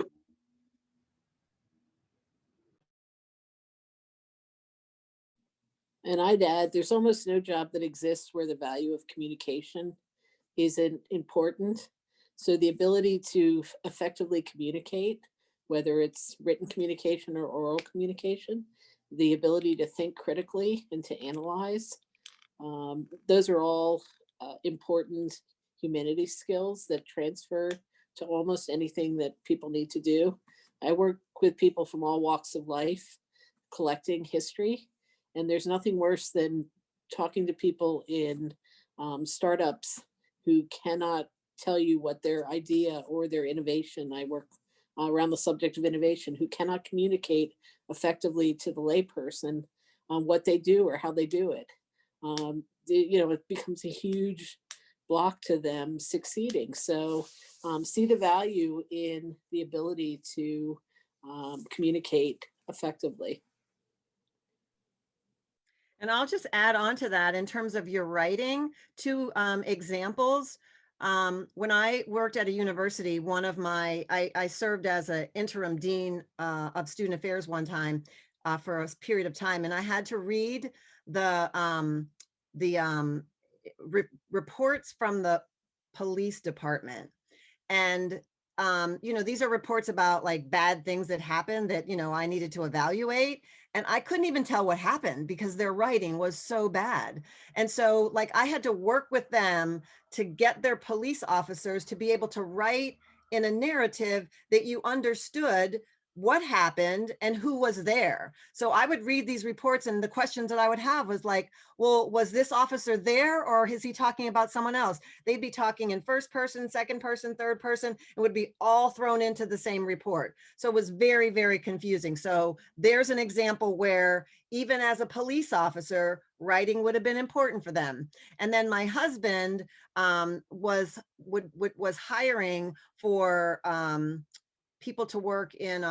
And I'd add, there's almost no job that exists where the value of communication isn't important. So the ability to effectively communicate, whether it's written communication or oral communication, the ability to think critically and to analyze, those are all important humanity skills that transfer to almost anything that people need to do. I work with people from all walks of life, collecting history, and there's nothing worse than talking to people in startups who cannot tell you what their idea or their innovation, I work around the subject of innovation, who cannot communicate effectively to the layperson on what they do or how they do it. It becomes a huge block to them succeeding. So see the value in the ability to communicate effectively. And I'll just add on to that in terms of your writing, two examples. When I worked at a university, I served as an interim dean of student affairs one time for a period of time, and I had to read the reports from the police department. And these are reports about like bad things that happened that, I needed to evaluate. And I couldn't even tell what happened because their writing was so bad. And so like I had to work with them to get their police officers to be able to write in a narrative that you understood what happened and who was there. So I would read these reports, and the questions that I would have was like, well, was this officer there, or is he talking about someone else? They'd be talking in first person, second person, third person. It would be all thrown into the same report. So it was very, very confusing. So there's an example where even as a police officer, writing would have been important for them. And then my husband was hiring for people to work in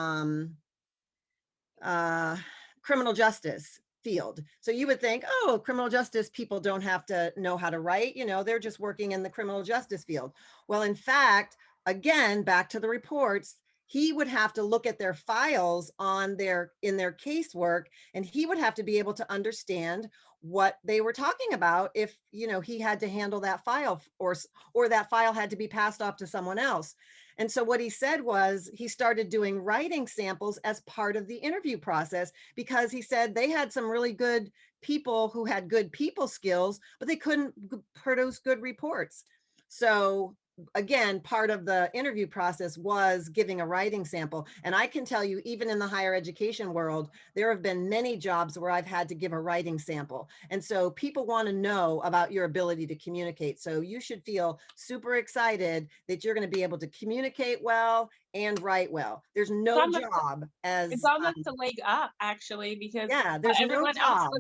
criminal justice field. So you would think, oh, criminal justice people don't have to know how to write, they're just working in the criminal justice field. Well, in fact, again, back to the reports, he would have to look at their files in their casework, and he would have to be able to understand what they were talking about if, he had to handle that file, or that file had to be passed off to someone else. And so what he said was he started doing writing samples as part of the interview process, because he said they had some really good people who had good people skills, but they couldn't produce good reports. So again, part of the interview process was giving a writing sample. And I can tell you, even in the higher education world, there have been many jobs where I've had to give a writing sample. And so people want to know about your ability to communicate. So you should feel super excited that you're going to be able to communicate well and write well. There's no job as it's almost a leg up, actually, because yeah, there's no job,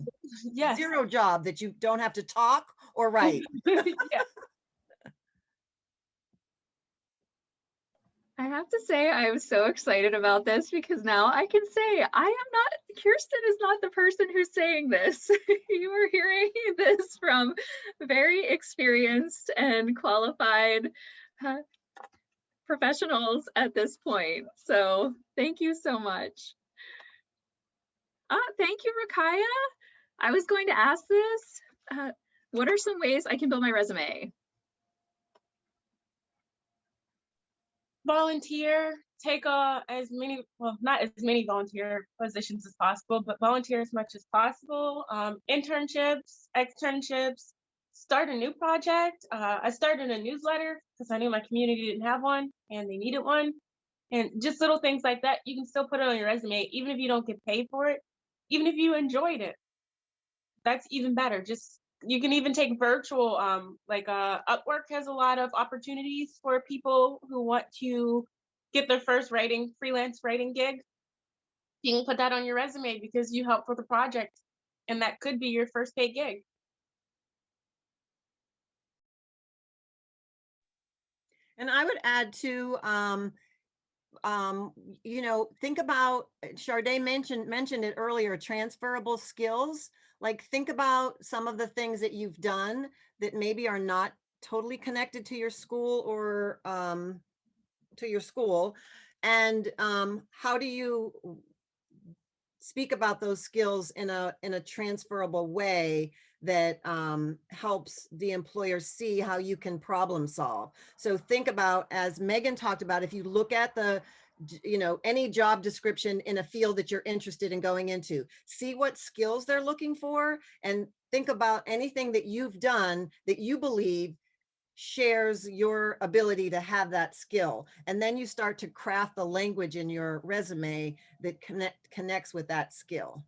yes. Zero job that you don't have to talk or write. Yeah. I have to say, I was so excited about this because now I can say Kirsten is not the person who's saying this. You are hearing this from very experienced and qualified professionals at this point. So thank you so much. Thank you, Rakaya. I was going to ask this. What are some ways I can build my resume? Volunteer, take as many, well, not as many volunteer positions as possible, but volunteer as much as possible. Internships, externships, start a new project. I started a newsletter because I knew my community didn't have one and they needed one. And just little things like that, you can still put it on your resume, even if you don't get paid for it, even if you enjoyed it. That's even better. You can even take virtual, Upwork has a lot of opportunities for people who want to get their first freelance writing gig. You can put that on your resume because you helped with a project, and that could be your first paid gig. And I would add to, think about, Chardae mentioned it earlier, transferable skills. Like think about some of the things that you've done that maybe are not totally connected to your school or and how do you speak about those skills in a transferable way that helps the employer see how you can problem solve. So think about, as Megan talked about, if you look at any job description in a field that you're interested in going into, see what skills they're looking for, and think about anything that you've done that you believe shares your ability to have that skill. And then you start to craft the language in your resume that connects with that skill.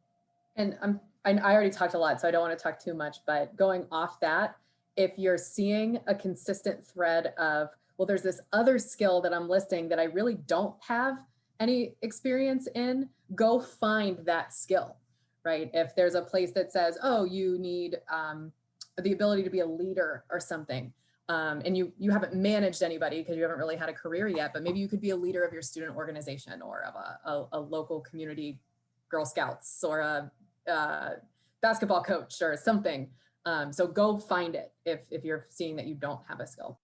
And I already talked a lot, so I don't want to talk too much, but going off that, if you're seeing a consistent thread of, well, there's this other skill that I'm listing that I really don't have any experience in, go find that skill, right? If there's a place that says, oh, you need the ability to be a leader or something, and you haven't managed anybody because you haven't really had a career yet, but maybe you could be a leader of your student organization or of a local community Girl Scouts or basketball coach or something. So go find it if you're seeing that you don't have a skill.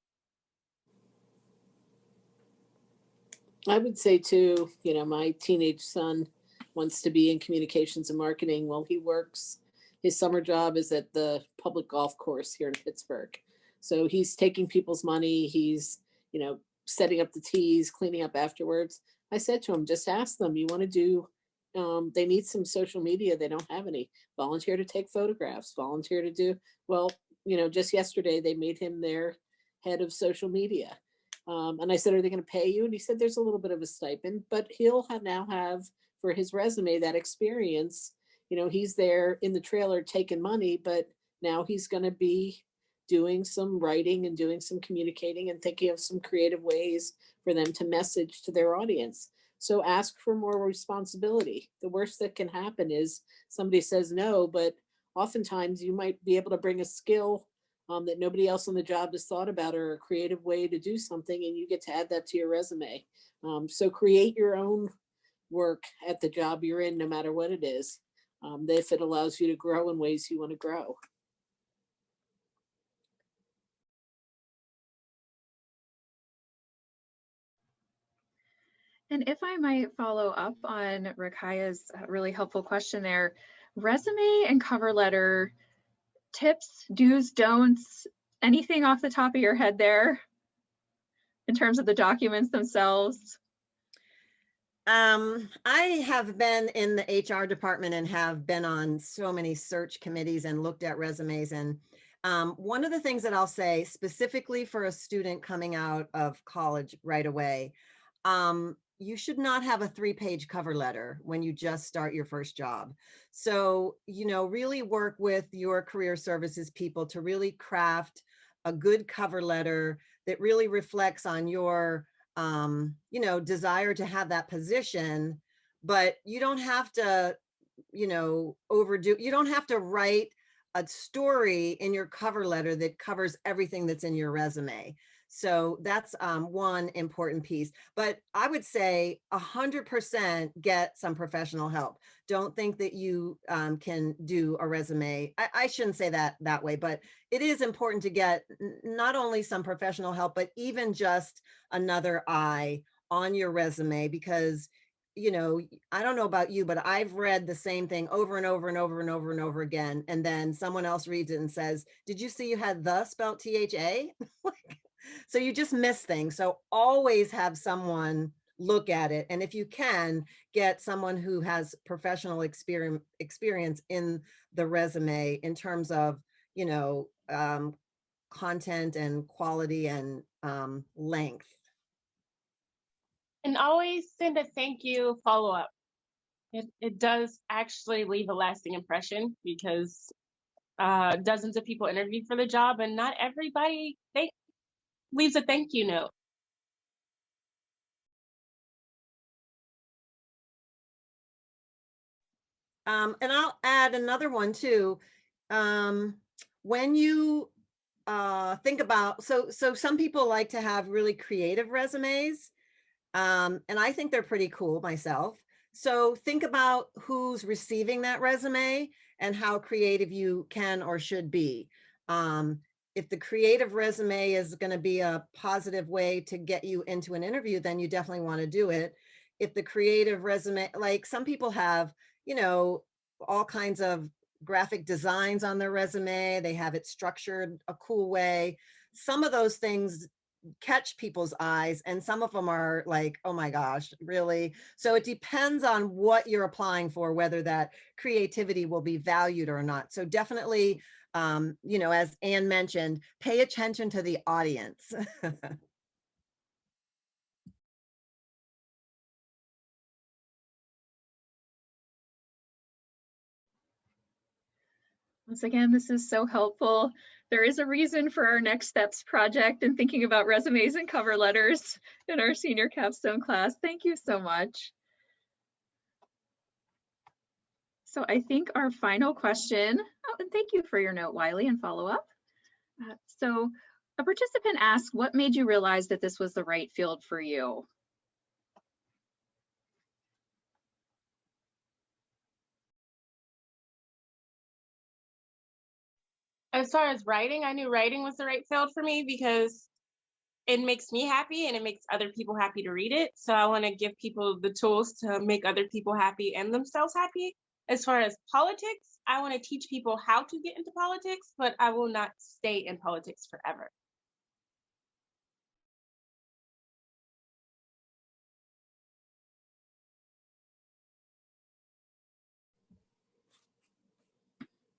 I would say too, my teenage son wants to be in communications and marketing. Well, he works, his summer job is at the public golf course here in Pittsburgh. So he's taking people's money. He's, setting up the tees, cleaning up afterwards. I said to him, just ask them, you want to do, they need some social media. They don't have any. Volunteer to take photographs, volunteer to do, well, just yesterday they made him their head of social media. And I said, are they going to pay you? And he said, there's a little bit of a stipend, but he'll now have for his resume that experience. He's there in the trailer taking money, but now he's going to be doing some writing and doing some communicating and thinking of some creative ways for them to message to their audience. So ask for more responsibility. The worst that can happen is somebody says no, but oftentimes you might be able to bring a skill that nobody else on the job has thought about, or a creative way to do something, and you get to add that to your resume. So create your own work at the job you're in, no matter what it is, if it allows you to grow in ways you want to grow. And if I might follow up on Rakaya's really helpful question there, resume and cover letter tips, do's, don'ts, anything off the top of your head there in terms of the documents themselves? I have been in the HR department and have been on so many search committees and looked at resumes. And one of the things that I'll say specifically for a student coming out of college right away, you should not have a 3-page cover letter when you just start your first job. So, really work with your career services people to really craft a good cover letter that really reflects on your, desire to have that position, but you don't have to, overdo, you don't have to write a story in your cover letter that covers everything that's in your resume. So that's one important piece. But I would say 100% get some professional help. Don't think that you can do a resume. I shouldn't say that way, but it is important to get not only some professional help, but even just another eye on your resume, because I don't know about you, but I've read the same thing over and over and over and over and over again. And then someone else reads it and says, did you see you had the spelled THA? So you just miss things. So always have someone look at it. And if you can, get someone who has professional experience in the resume in terms of, content and quality and length. And always send a thank you follow-up. It does actually leave a lasting impression, because dozens of people interviewed for the job and not everybody leaves a thank you note. And I'll add another one too. When you think about, so some people like to have really creative resumes, and I think they're pretty cool myself. So think about who's receiving that resume and how creative you can or should be. If the creative resume is going to be a positive way to get you into an interview, then you definitely want to do it. If the creative resume, like some people have, all kinds of graphic designs on their resume, they have it structured a cool way. Some of those things catch people's eyes, and some of them are like, oh my gosh, really? So it depends on what you're applying for, whether that creativity will be valued or not. So definitely, as Anne mentioned, pay attention to the audience. Once again, this is so helpful. There is a reason for our Next Steps project and thinking about resumes and cover letters in our senior capstone class. Thank you so much. So I think our final question, and thank you for your note, Wiley, and follow up. So a participant asked, what made you realize that this was the right field for you? As far as writing, I knew writing was the right field for me because it makes me happy and it makes other people happy to read it. So I want to give people the tools to make other people happy and themselves happy. As far as politics, I want to teach people how to get into politics, but I will not stay in politics forever.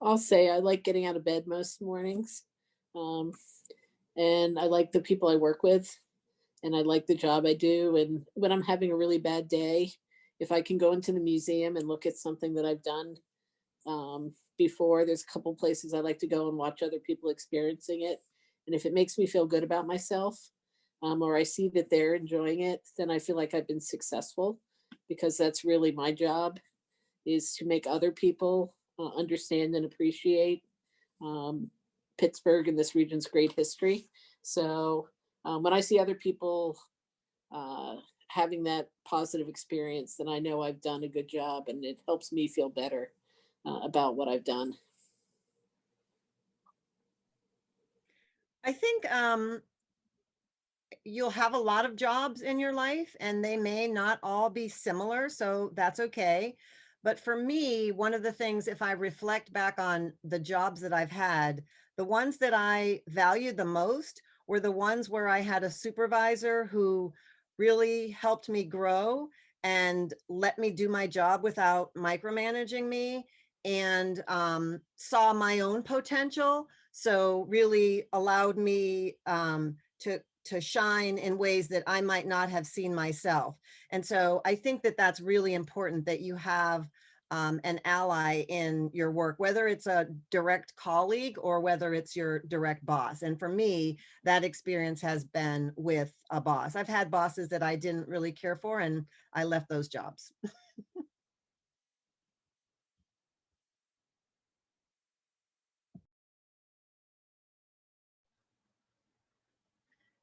I'll say I like getting out of bed most mornings. And I like the people I work with, and I like the job I do. And when I'm having a really bad day, if I can go into the museum and look at something that I've done before, there's a couple places I like to go and watch other people experiencing it. And if it makes me feel good about myself, or I see that they're enjoying it, then I feel like I've been successful, because that's really my job, is to make other people understand and appreciate Pittsburgh and this region's great history. So when I see other people having that positive experience, then I know I've done a good job, and it helps me feel better about what I've done. I think you'll have a lot of jobs in your life, and they may not all be similar, so that's okay. But for me, one of the things, if I reflect back on the jobs that I've had, the ones that I valued the most were the ones where I had a supervisor who really helped me grow and let me do my job without micromanaging me, and saw my own potential. So really allowed me to shine in ways that I might not have seen myself. And so I think that that's really important, that you have an ally in your work, whether it's a direct colleague or whether it's your direct boss. And for me, that experience has been with a boss. I've had bosses that I didn't really care for, and I left those jobs.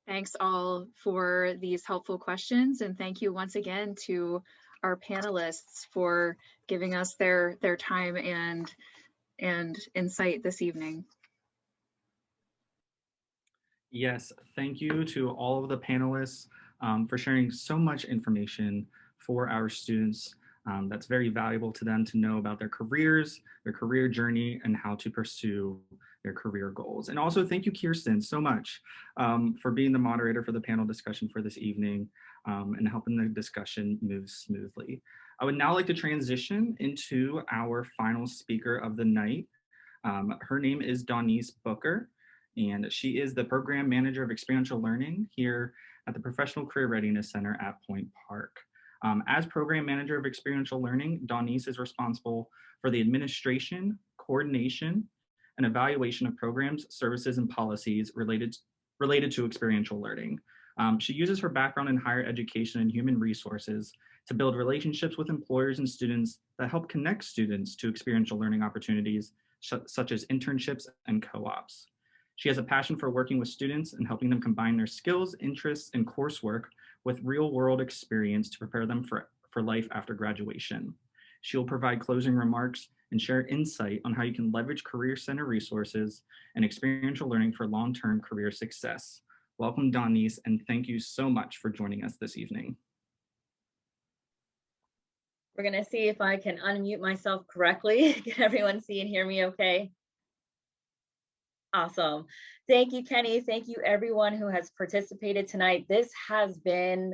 Thanks all for these helpful questions, and thank you once again to our panelists for giving us their time and insight this evening. Yes, thank you to all of the panelists for sharing so much information for our students. That's very valuable to them to know about their careers, their career journey, and how to pursue their career goals. And also thank you, Kirsten, so much for being the moderator for the panel discussion for this evening and helping the discussion move smoothly. I would now like to transition into our final speaker of the night. Her name is Dawnese Booker, and she is the Program Manager of Experiential Learning here at the Professional Career Readiness Center at Point Park. As Program Manager of Experiential Learning, Dawnese is responsible for the administration, coordination, and evaluation of programs, services, and policies related to experiential learning. She uses her background in higher education and human resources to build relationships with employers and students that help connect students to experiential learning opportunities, such as internships and co-ops. She has a passion for working with students and helping them combine their skills, interests, and coursework with real-world experience to prepare them for life after graduation. She will provide closing remarks and share insight on how you can leverage Career Center resources and experiential learning for long-term career success. Welcome, Dawnese, and thank you so much for joining us this evening. We're gonna see if I can unmute myself correctly. Can everyone see and hear me okay? Awesome. Thank you, Kenny. Thank you, everyone who has participated tonight. This has been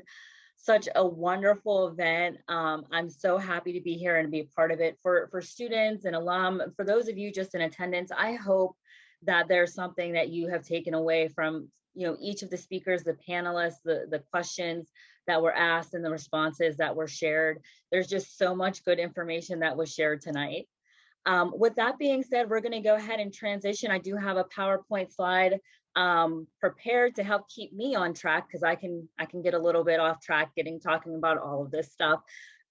such a wonderful event. I'm so happy to be here and be a part of it. For students and alum, for those of you just in attendance, I hope that there's something that you have taken away from each of the speakers, the panelists, the questions that were asked and the responses that were shared. There's just so much good information that was shared tonight. With that being said, we're going to go ahead and transition. I do have a PowerPoint slide prepared to help keep me on track, because I can get a little bit off track talking about all of this stuff.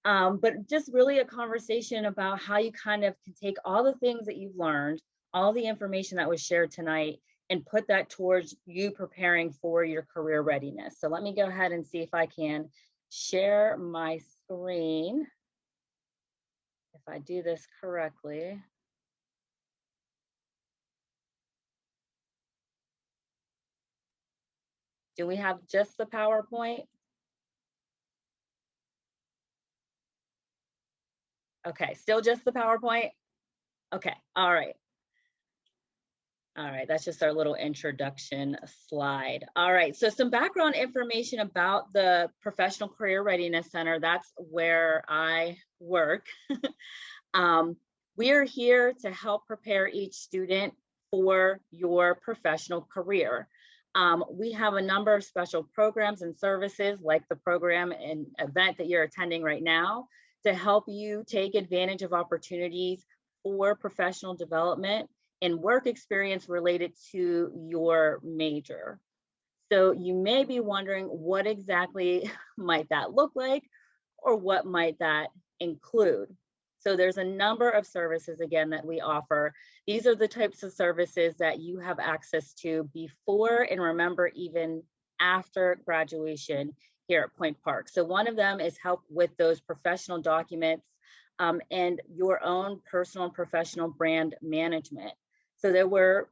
But just really a conversation about how you kind of can take all the things that you've learned, all the information that was shared tonight, and put that towards you preparing for your career readiness. So let me go ahead and see if I can share my screen. If I do this correctly. Do we have just the PowerPoint? Okay, still just the PowerPoint? Okay, all right. All right, that's just our little introduction slide. All right, so some background information about the Professional Career Readiness Center. That's where I work. We are here to help prepare each student for your professional career. We have a number of special programs and services like the program and event that you're attending right now to help you take advantage of opportunities for professional development and work experience related to your major. So you may be wondering what exactly might that look like, or what might that include? So there's a number of services, again, that we offer. These are the types of services that you have access to before and remember even after graduation here at Point Park. So one of them is help with those professional documents and your own personal and professional brand management. So there were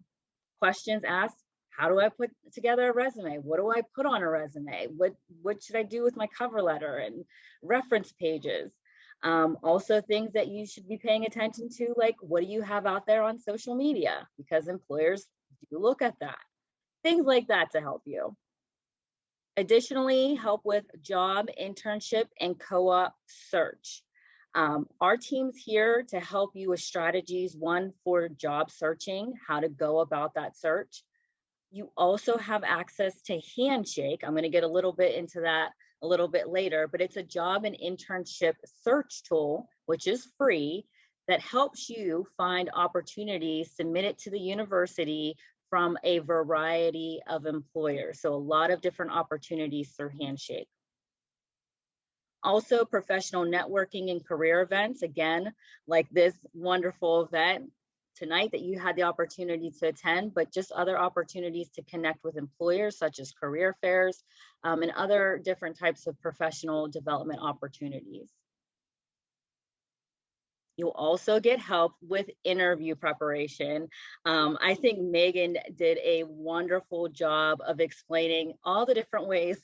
questions asked: how do I put together a resume? What do I put on a resume? What should I do with my cover letter and reference pages? Also things that you should be paying attention to, like what do you have out there on social media? Because employers do look at that. Things like that to help you. Additionally, help with job internship and co-op search. Our team's here to help you with strategies, one for job searching, how to go about that search. You also have access to Handshake. I'm going to get a little bit into that a little bit later, but it's a job and internship search tool, which is free, that helps you find opportunities submitted to the university from a variety of employers. So a lot of different opportunities through Handshake. Also, professional networking and career events, again, like this wonderful event tonight that you had the opportunity to attend, but just other opportunities to connect with employers such as career fairs and other different types of professional development opportunities. You'll also get help with interview preparation. I think Megan did a wonderful job of explaining all the different ways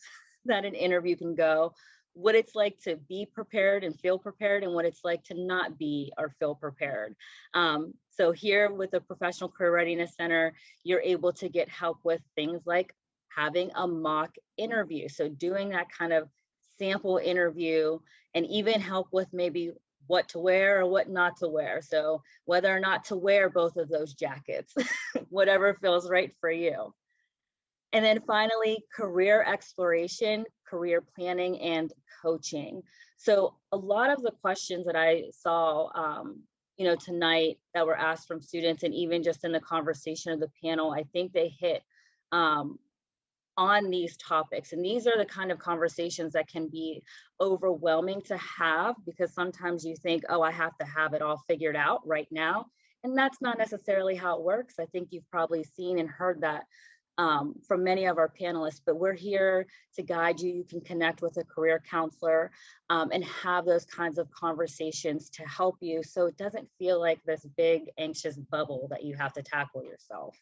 that an interview can go, what it's like to be prepared and feel prepared, and what it's like to not be or feel prepared. So here with the Professional Career Readiness Center, you're able to get help with things like having a mock interview. So doing that kind of sample interview, and even help with maybe what to wear or what not to wear. So whether or not to wear both of those jackets, whatever feels right for you. And then finally, career exploration, career planning, and coaching. So a lot of the questions that I saw tonight that were asked from students, and even just in the conversation of the panel, I think they hit on these topics. And these are the kind of conversations that can be overwhelming to have, because sometimes you think, oh, I have to have it all figured out right now. And that's not necessarily how it works. I think you've probably seen and heard that from many of our panelists, but we're here to guide you. You can connect with a career counselor and have those kinds of conversations to help you, so it doesn't feel like this big anxious bubble that you have to tackle yourself.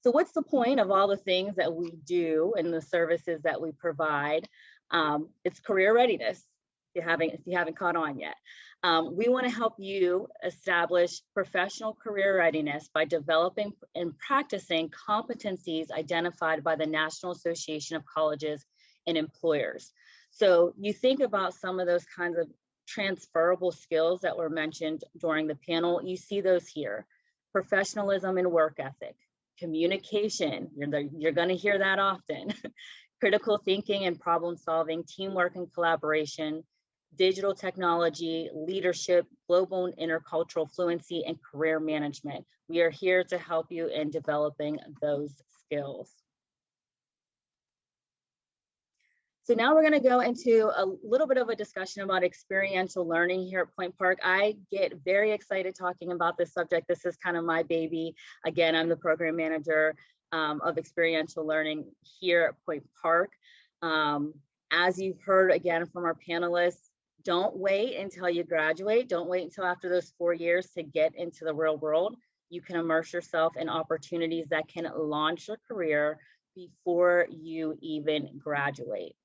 So what's the point of all the things that we do and the services that we provide? It's career readiness, if you haven't caught on yet. We want to help you establish professional career readiness by developing and practicing competencies identified by the National Association of Colleges and Employers. So you think about some of those kinds of transferable skills that were mentioned during the panel. You see those here: professionalism and work ethic, communication, you're going to hear that often, critical thinking and problem solving, teamwork and collaboration, digital technology, leadership, global and intercultural fluency, and career management. We are here to help you in developing those skills. So now we're going to go into a little bit of a discussion about experiential learning here at Point Park. I get very excited talking about this subject. This is kind of my baby. Again, I'm the program manager of experiential learning here at Point Park. As you've heard again from our panelists, don't wait until you graduate. Don't wait until after those 4 years to get into the real world. you can immerse yourself in opportunities that can launch your career before you even graduate.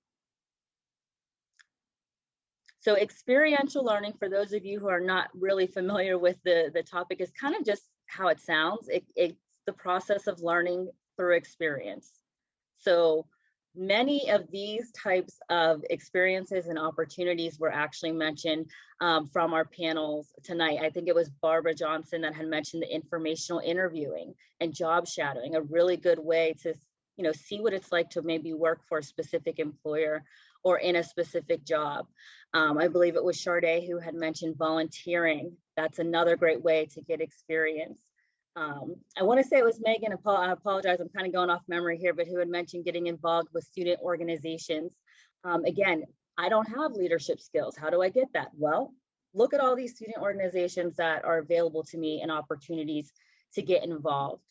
So experiential learning, for those of you who are not really familiar with the topic, is kind of just how it sounds. It's the process of learning through experience. So many of these types of experiences and opportunities were actually mentioned from our panels tonight. I think it was Barbara Johnson that had mentioned the informational interviewing and job shadowing, a really good way to, you know, see what it's like to maybe work for a specific employer or in a specific job. I believe it was Chardae who had mentioned volunteering. That's another great way to get experience. I want to say it was Megan, I apologize, I'm kind of going off memory here, but who had mentioned getting involved with student organizations. Again, I don't have leadership skills. How do I get that? Well, look at all these student organizations that are available to me and opportunities to get involved.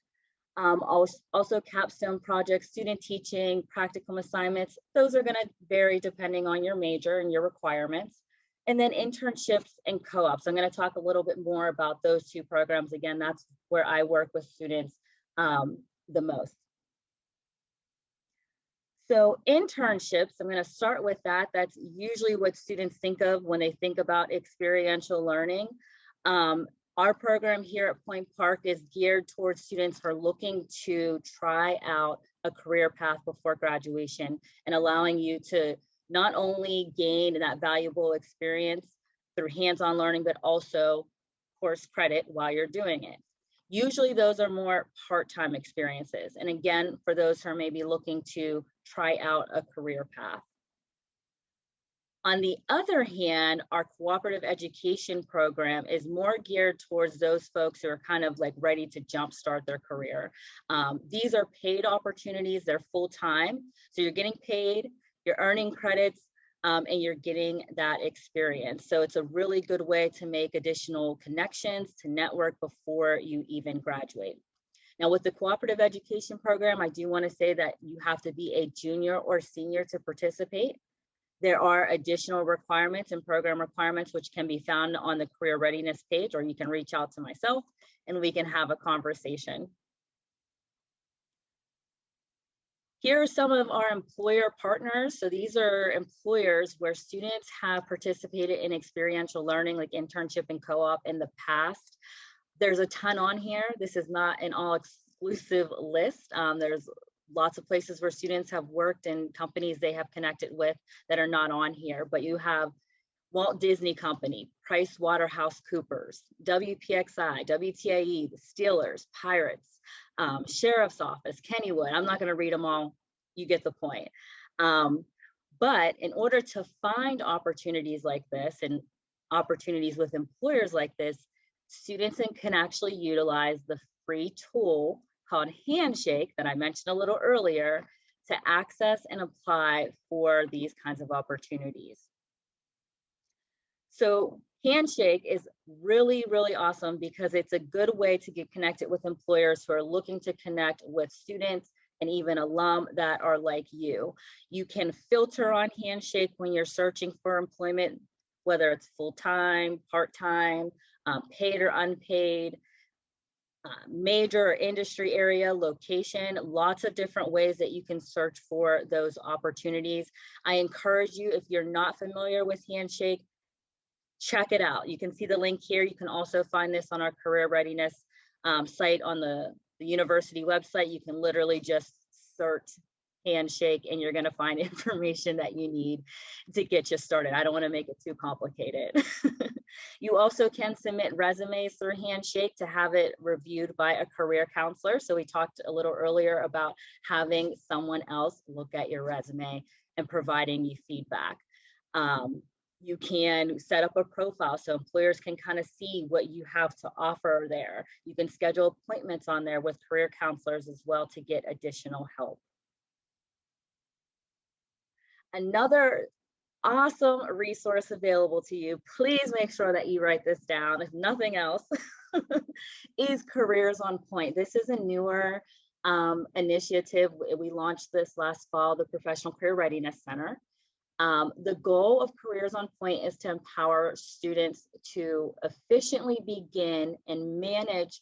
Also capstone projects, student teaching, practicum assignments, those are going to vary depending on your major and your requirements. And then internships and co-ops. I'm going to talk a little bit more about those two programs. Again, that's where I work with students the most. So internships, I'm going to start with that. That's usually what students think of when they think about experiential learning. Our program here at Point Park is geared towards students who are looking to try out a career path before graduation and allowing you to not only gain that valuable experience through hands-on learning, but also course credit while you're doing it. Usually those are more part-time experiences. And again, for those who are maybe looking to try out a career path. On the other hand, our cooperative education program is more geared towards those folks who are kind of like ready to jumpstart their career. These are paid opportunities, they're full-time. So you're getting paid, you're earning credits, and you're getting that experience. So it's a really good way to make additional connections, to network before you even graduate. Now with the cooperative education program, I do want to say that you have to be a junior or senior to participate. There are additional requirements and program requirements which can be found on the Career Readiness page, or you can reach out to myself and we can have a conversation. Here are some of our employer partners. So these are employers where students have participated in experiential learning like internship and co-op in the past. There's a ton on here. This is not an all-exclusive list. There's lots of places where students have worked and companies they have connected with that are not on here, but you have Walt Disney Company, PricewaterhouseCoopers, WPXI, WTIE, the Steelers, Pirates, Sheriff's Office, Kennywood. I'm not going to read them all. You get the point. But in order to find opportunities like this and opportunities with employers like this, students can actually utilize the free tool called Handshake that I mentioned a little earlier to access and apply for these kinds of opportunities. So Handshake is really, really awesome because it's a good way to get connected with employers who are looking to connect with students and even alum that are like you. You can filter on Handshake when you're searching for employment, whether it's full-time, part-time, paid or unpaid, major or industry area, location, lots of different ways that you can search for those opportunities. I encourage you, if you're not familiar with Handshake, check it out. You can see the link here. You can also find this on our Career Readiness site on the university website. You can literally just search Handshake and you're going to find information that you need to get you started. I don't want to make it too complicated. You also can submit resumes through Handshake to have it reviewed by a career counselor. So we talked a little earlier about having someone else look at your resume and providing you feedback. You can set up a profile so employers can kind of see what you have to offer there. You can schedule appointments on there with career counselors as well to get additional help. Another awesome resource available to you, please make sure that you write this down, if nothing else, is Careers on Point. This is a newer initiative. We launched this last fall, the Professional Career Readiness Center. The goal of Careers on Point is to empower students to efficiently begin and manage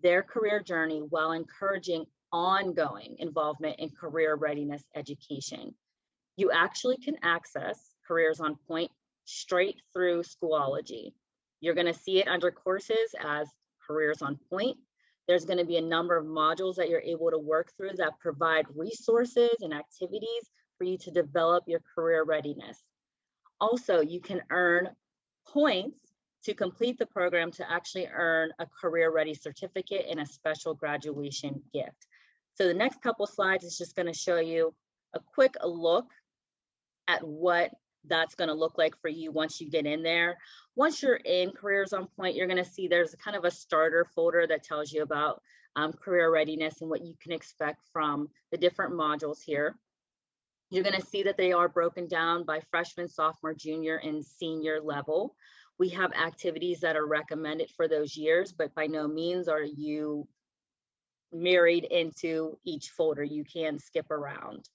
their career journey while encouraging ongoing involvement in career readiness education. You actually can access Careers on Point straight through Schoology. You're going to see it under courses as Careers on Point. There's going to be a number of modules that you're able to work through that provide resources and activities for you to develop your career readiness. Also, you can earn points to complete the program to actually earn a career ready certificate and a special graduation gift. So the next couple slides is just going to show you a quick look at what that's going to look like for you once you get in there. Once you're in Careers on Point, you're going to see there's kind of a starter folder that tells you about career readiness and what you can expect from the different modules here. You're going to see that they are broken down by freshman, sophomore, junior, and senior level. We have activities that are recommended for those years, but by no means are you married into each folder. You can skip around.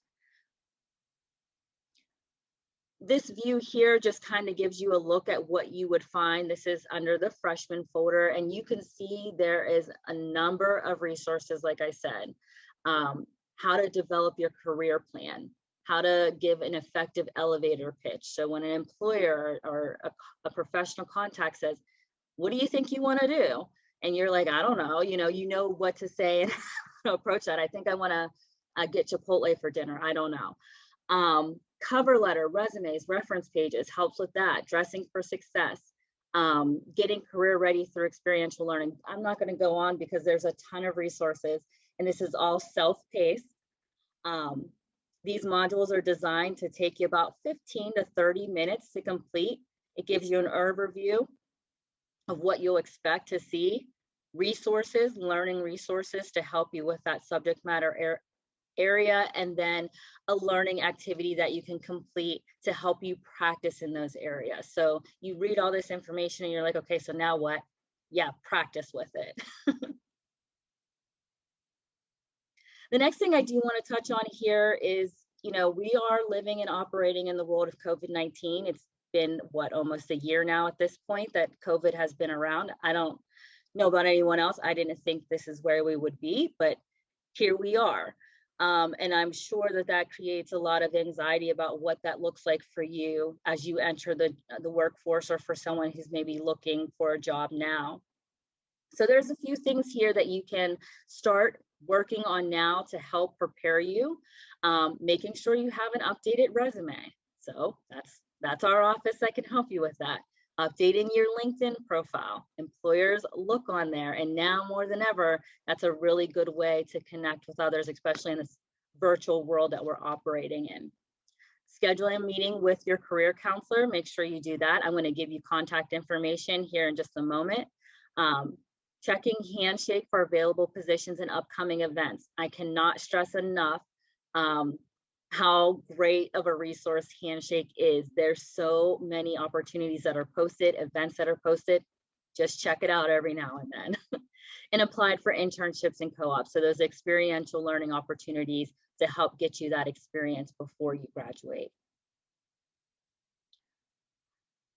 This view here just kind of gives you a look at what you would find. This is under the freshman folder, and you can see there is a number of resources, like I said, how to develop your career plan, how to give an effective elevator pitch. So when an employer or a professional contact says, what do you think you want to do? And you're like, I don't know, you know what to say and how to approach that. I think I want to get Chipotle for dinner. I don't know. Cover letter, resumes, reference pages helps with that. Dressing for success, getting career ready through experiential learning. I'm not going to go on because there's a ton of resources, and this is all self-paced. These modules are designed to take you about 15 to 30 minutes to complete. It gives you an overview of what you'll expect to see, resources, learning resources to help you with that subject matter area, and then a learning activity that you can complete to help you practice in those areas. So you read all this information and you're like, okay, so now what? Yeah, practice with it. The next thing I do want to touch on here is, we are living and operating in the world of COVID-19. It's been almost a year now at this point that COVID has been around. I don't know about anyone else. I didn't think this is where we would be, but here we are. And I'm sure that creates a lot of anxiety about what that looks like for you as you enter the workforce, or for someone who's maybe looking for a job now. So there's a few things here that you can start working on now to help prepare you, making sure you have an updated resume. So that's our office that can help you with that. Updating your LinkedIn profile. Employers look on there, and now more than ever, that's a really good way to connect with others, especially in this virtual world that we're operating in. Scheduling a meeting with your career counselor, make sure you do that. I'm going to give you contact information here in just a moment. Checking Handshake for available positions and upcoming events. I cannot stress enough how great of a resource Handshake is. There's so many opportunities that are posted, events that are posted. Just check it out every now and then. And applied for internships and co-ops. So those experiential learning opportunities to help get you that experience before you graduate.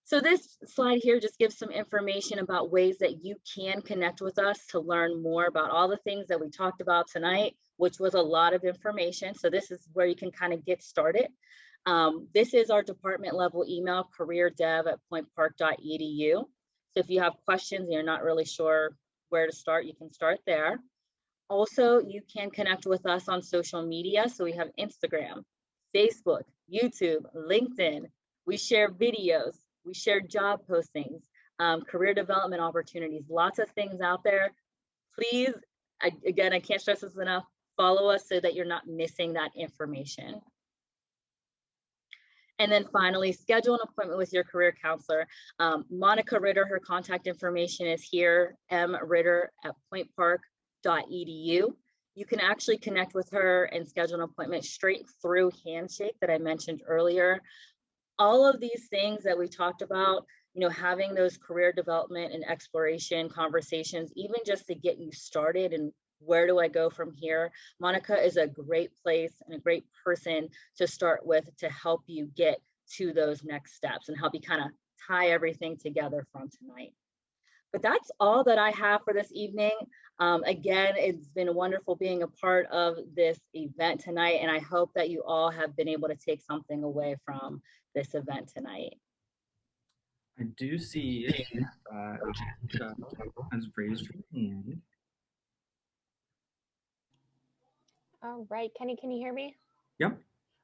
So this slide here just gives some information about ways that you can connect with us to learn more about all the things that we talked about tonight, which was a lot of information. So this is where you can kind of get started. This is our department level email, careerdev@pointpark.edu. So if you have questions and you're not really sure where to start, you can start there. Also, you can connect with us on social media. So we have Instagram, Facebook, YouTube, LinkedIn. We share videos. We share job postings, career development opportunities, lots of things out there. Please, again, I can't stress this enough, follow us so that you're not missing that information. And then finally, schedule an appointment with your career counselor. Monica Ritter, her contact information is here, mritter@pointpark.edu. You can actually connect with her and schedule an appointment straight through Handshake that I mentioned earlier. All of these things that we talked about, having those career development and exploration conversations, even just to get you started and where do I go from here? Monica is a great place and a great person to start with to help you get to those next steps and help you kind of tie everything together from tonight. But that's all that I have for this evening. Again, it's been wonderful being a part of this event tonight, and I hope that you all have been able to take something away from this event tonight. I do see Jessica has raised her hand. All right, Kenny, can you hear me? Yep.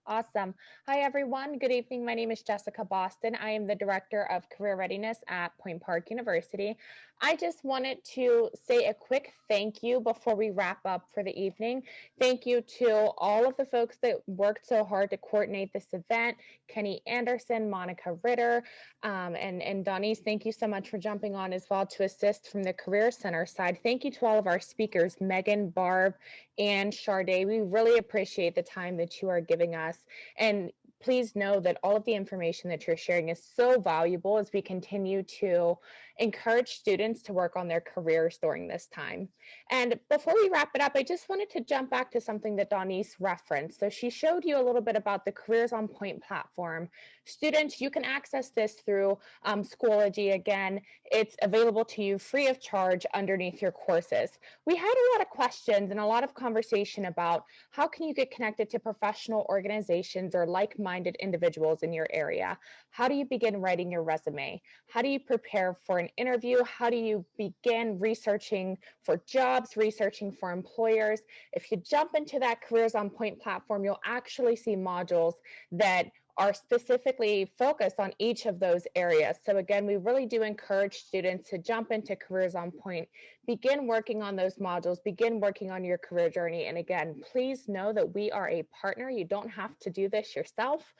Awesome. Hi, everyone. Good evening. My name is Jessica Boston. I am the Director of Career Readiness at Point Park University. I just wanted to say a quick thank you before we wrap up for the evening. Thank you to all of the folks that worked so hard to coordinate this event. Kenny Anderson, Monica Ritter, and Dawnese, thank you so much for jumping on as well to assist from the Career Center side. Thank you to all of our speakers, Megan, Barb, and Chardae. We really appreciate the time that you are giving us. And please know that all of the information that you're sharing is so valuable as we continue to encourage students to work on their careers during this time. And before we wrap it up, I just wanted to jump back to something that Dawnese referenced. So she showed you a little bit about the Careers on Point platform. Students, you can access this through Schoology. Again, it's available to you free of charge underneath your courses. We had a lot of questions and a lot of conversation about how can you get connected to professional organizations or like-minded individuals in your area? How do you begin writing your resume? How do you prepare for an interview? How do you begin researching for jobs, researching for employers? If you jump into that Careers on Point platform, you'll actually see modules that are specifically focused on each of those areas. So again, we really do encourage students to jump into Careers on Point, begin working on those modules, begin working on your career journey. And again, please know that we are a partner. You don't have to do this yourself.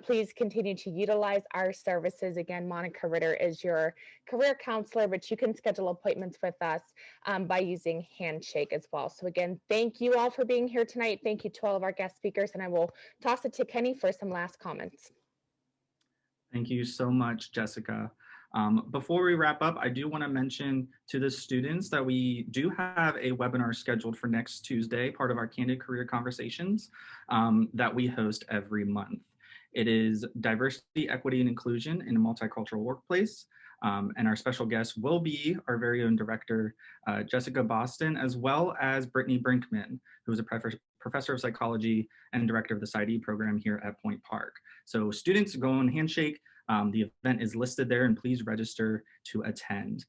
Please continue to utilize our services. Again, Monica Ritter is your career counselor, but you can schedule appointments with us by using Handshake as well. So again, thank you all for being here tonight. Thank you to all of our guest speakers, and I will toss it to Kenny for some last comments. Thank you so much, Jessica. Before we wrap up, I do want to mention to the students that we do have a webinar scheduled for next Tuesday, part of our Candid Career Conversations that we host every month. It is Diversity, Equity, and Inclusion in a Multicultural Workplace. And our special guest will be our very own director, Jessica Boston, as well as Brittany Brinkman, who is a professor of psychology and director of the PsyD program here at Point Park. So students, go on Handshake. The event is listed there, and please register to attend.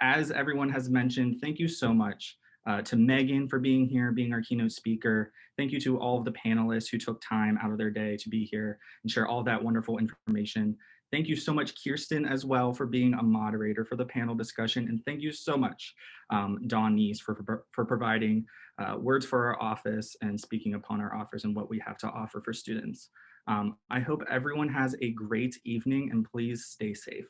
As everyone has mentioned, thank you so much to Megan for being here, being our keynote speaker. Thank you to all of the panelists who took time out of their day to be here and share all that wonderful information. Thank you so much, Kirsten, as well, for being a moderator for the panel discussion. And thank you so much, Dawnese, for providing words for our office and speaking upon our offers and what we have to offer for students. I hope everyone has a great evening, and please stay safe.